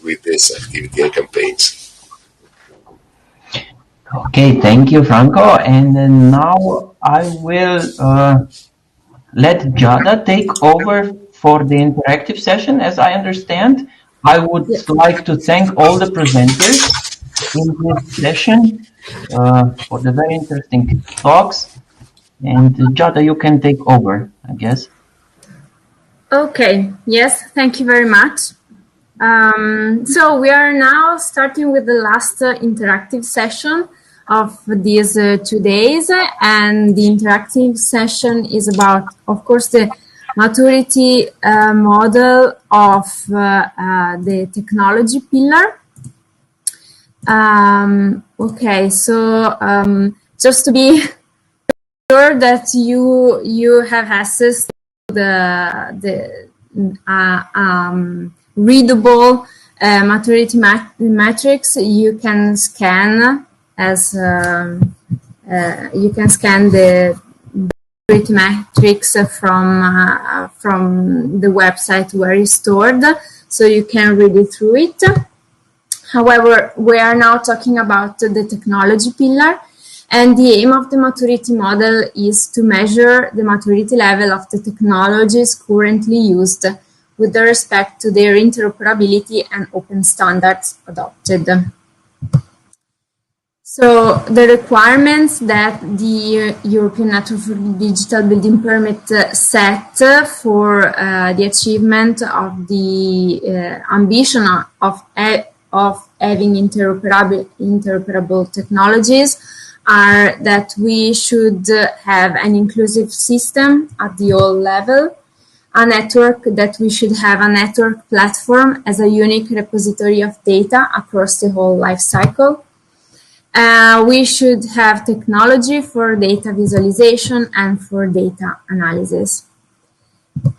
with this activity and campaigns. Okay, thank you, Franco. And now I will let Jada take over for the interactive session. As I understand, I would like to thank all the presenters in this session for the very interesting talks. And Jada, you can take over, I guess. Okay, yes, thank you very much. So we are now starting with the last interactive session of these 2 days, and the interactive session is about, of course, the maturity model of the technology pillar. Okay, so just to be sure that you have access to the readable maturity matrix, you can scan as you can scan the maturity matrix from the website where it's stored, so you can read it through it. However, we are now talking about the technology pillar, and the aim of the maturity model is to measure the maturity level of the technologies currently used with respect to their interoperability and open standards adopted. So the requirements that the European Network for Digital Building Permit set for the achievement of the ambition of having interoperable technologies are that we should have an inclusive system at the all level, that we should have a network platform as a unique repository of data across the whole life cycle. We should have technology for data visualization and for data analysis.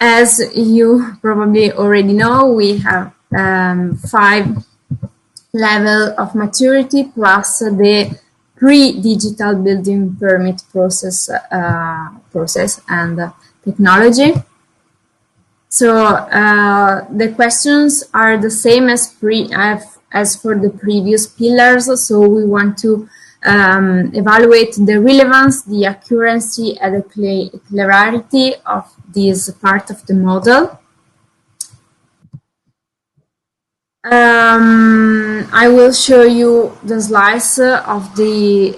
As you probably already know, we have 5 levels of maturity plus the pre-digital building permit process and technology. So the questions are the same as for the previous pillars. So we want to evaluate the relevance, the accuracy, and the clarity of this part of the model. I will show you the slides of the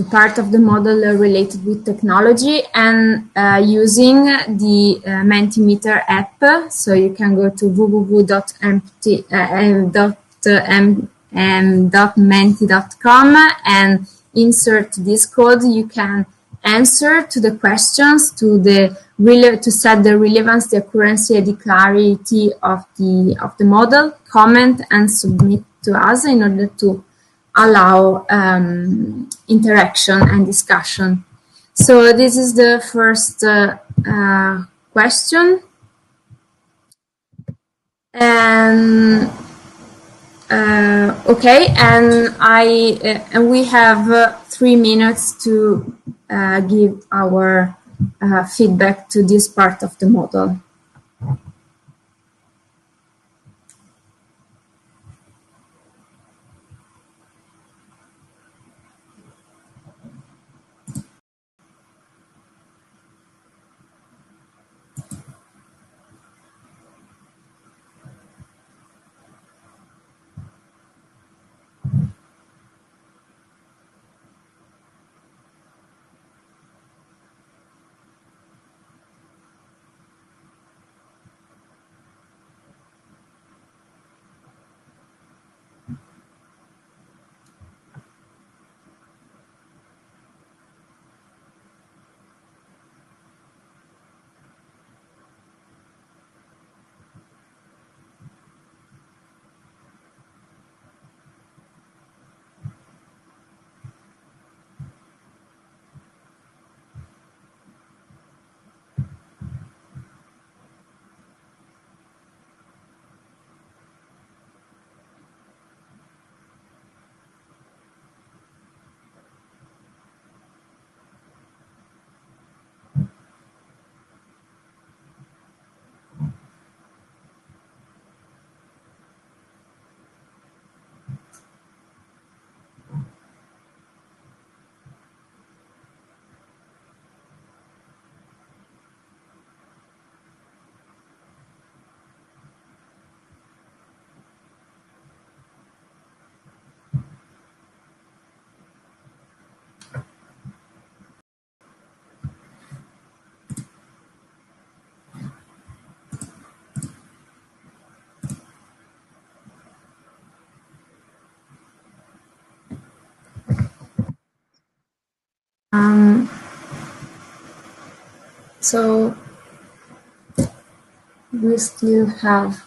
part of the model related with technology and using the Mentimeter app. So you can go to www.menti.com and insert this code. You can answer to the questions to set the relevance, the accuracy, and the clarity of the model, comment and submit to us in order to allow interaction and discussion. So this is the first question, and okay, and we have 3 minutes to give our feedback to this part of the model. So we still have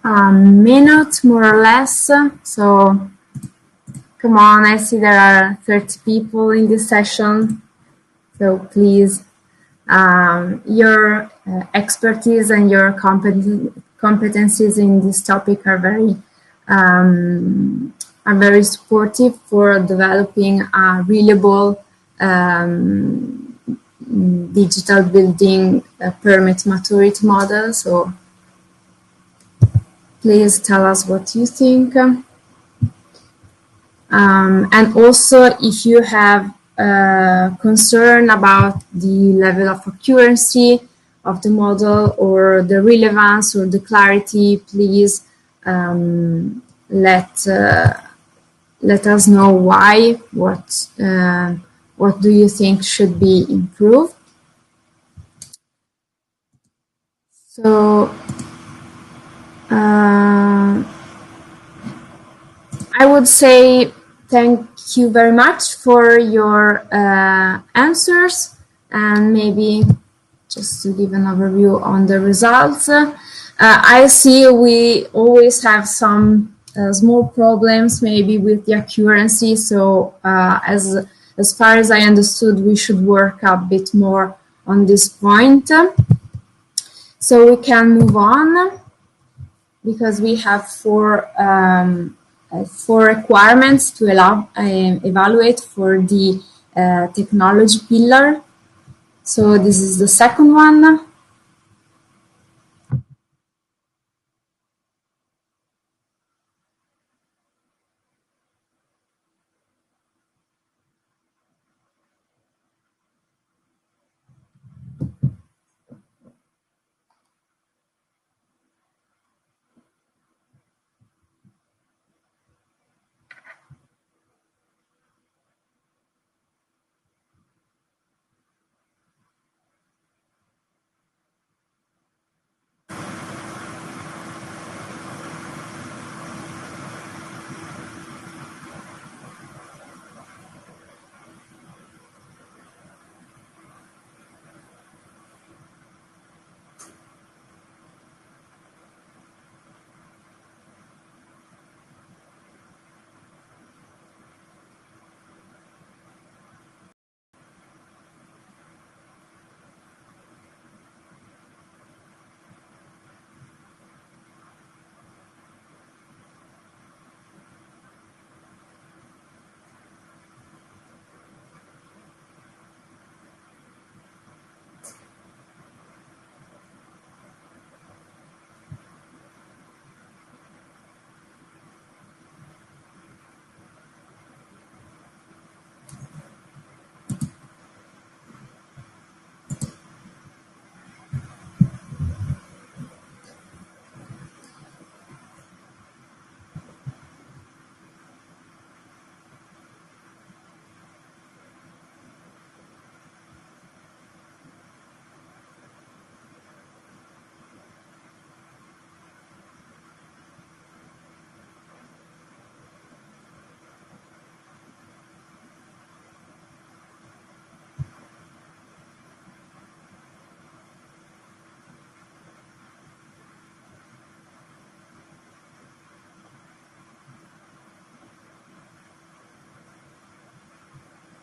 a minute, more or less. So come on, I see there are 30 people in this session. So please, your expertise and your competencies in this topic are very supportive for developing a reliable digital building permit maturity model. So please tell us what you think. And also, if you have concern about the level of accuracy of the model or the relevance or the clarity, please let us know why. What do you think should be improved? So I would say thank you very much for your answers, and maybe just to give an overview on the results. I see we always have some small problems maybe with the accuracy, so as far as I understood, we should work a bit more on this point. So we can move on, because we have four requirements to evaluate for the technology pillar. So this is the second one.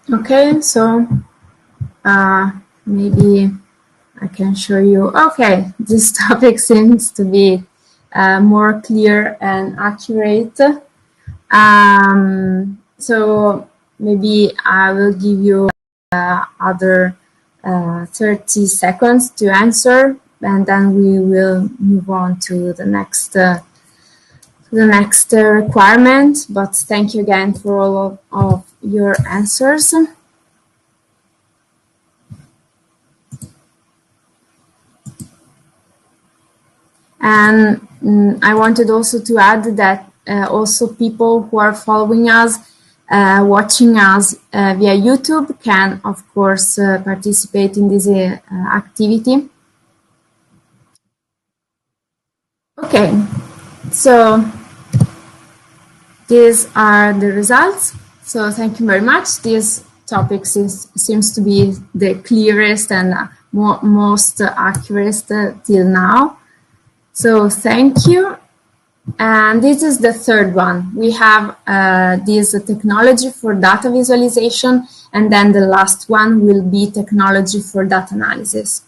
Okay, so maybe I can show you. Okay, this topic seems to be more clear and accurate. So maybe I will give you other 30 seconds to answer, and then we will move on to the next requirement. But thank you again for all of your answers. And I wanted also to add that also people who are following us, watching us via YouTube can, of course, participate in this activity. Okay, so these are the results. So thank you very much. This topic seems to be the clearest and most accurate till now. So thank you. And this is the third one. We have this technology for data visualization, and then the last one will be technology for data analysis.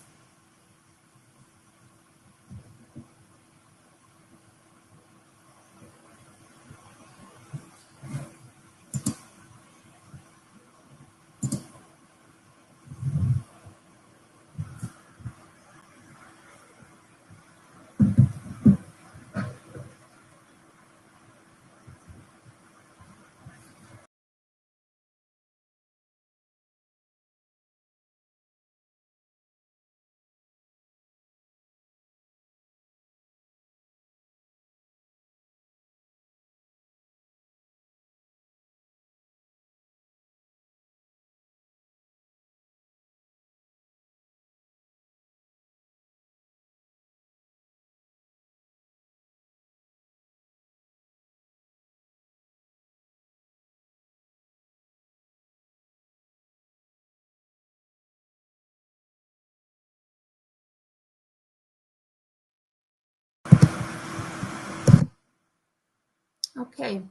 Okay.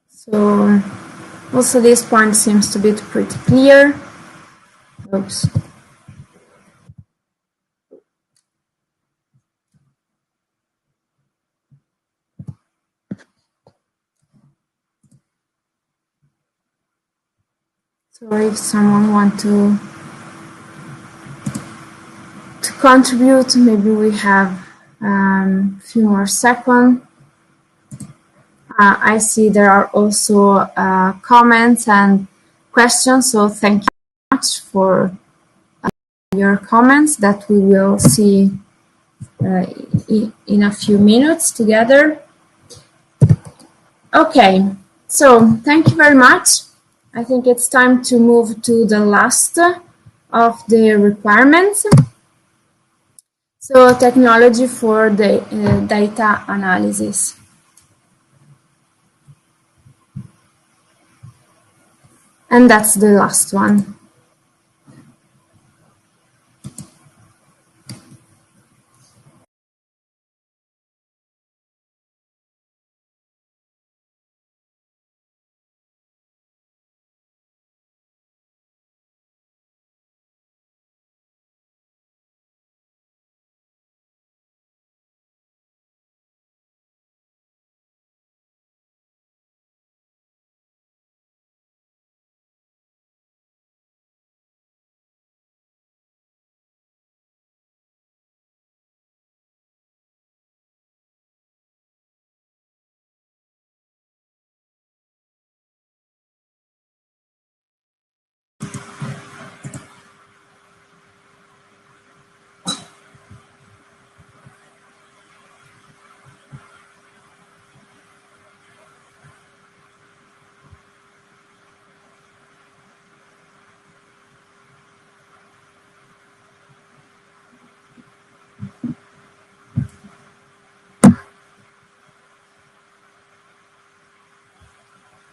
So also this point seems to be pretty clear. Oops. So if someone wants to contribute, maybe we have a few more seconds. I see there are also comments and questions, so thank you very much for your comments that we will see in a few minutes together. Okay, so thank you very much. I think it's time to move to the last of the requirements. So technology for the data analysis. And that's the last one.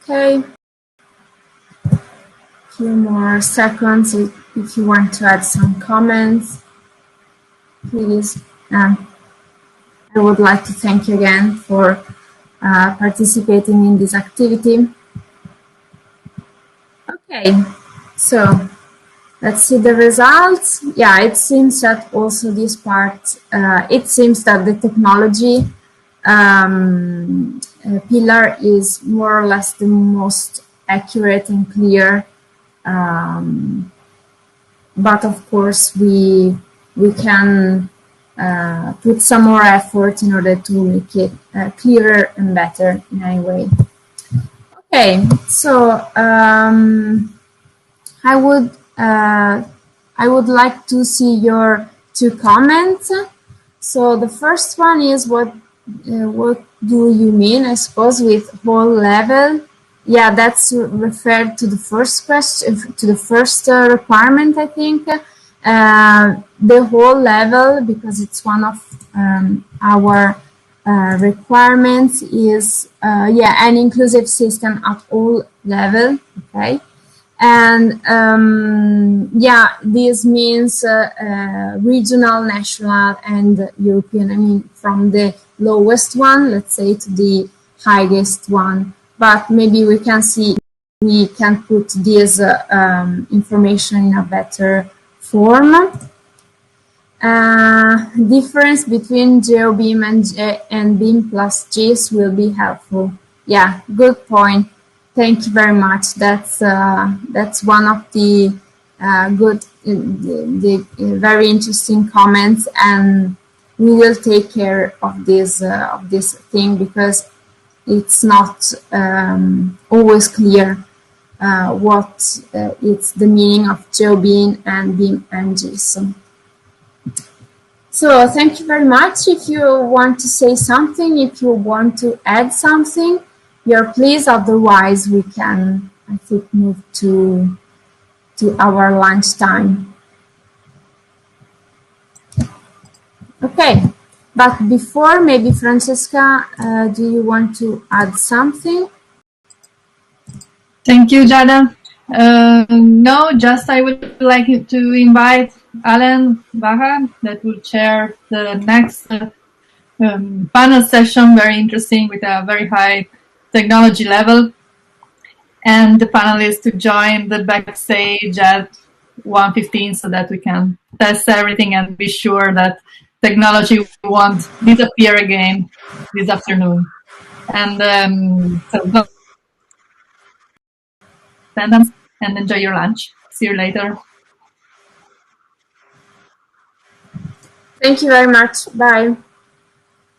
Okay, a few more seconds if you want to add some comments, please. I would like to thank you again for participating in this activity. Okay, so let's see the results. Yeah, it seems that also this part, it seems that the technology pillar is more or less the most accurate and clear, but of course we can put some more effort in order to make it clearer and better in any way. Okay, so I would like to see your two comments. So the first one is what do you mean, I suppose, with whole level? Yeah, that's referred to the first question, to the first requirement, I think. The whole level, because it's one of our requirements is an inclusive system at all levels. Okay, and this means regional, national, and European. I mean, from the lowest one, let's say, to the highest one. But maybe we can put this information in a better form. Difference between GeoBeam and Beam plus GIS will be helpful. Yeah, good point. Thank you very much. That's one of the very interesting comments, and we will take care of this thing, because it's not always clear what is the meaning of GeoBeam and Beam and GIS. So thank you very much. If you want to say something, if you want to add something, you're pleased. Otherwise, we can, I think, move to our lunch time. Okay, but before, maybe Francesca, do you want to add something? Thank you, Giada. No, just I would like to invite Alan Baha, that will chair the next panel session, very interesting, with a very high technology level, and the panelists to join the backstage at 1:15, so that we can test everything and be sure that technology won't disappear again this afternoon. And so attendance and enjoy your lunch. See you later. Thank you very much. Bye.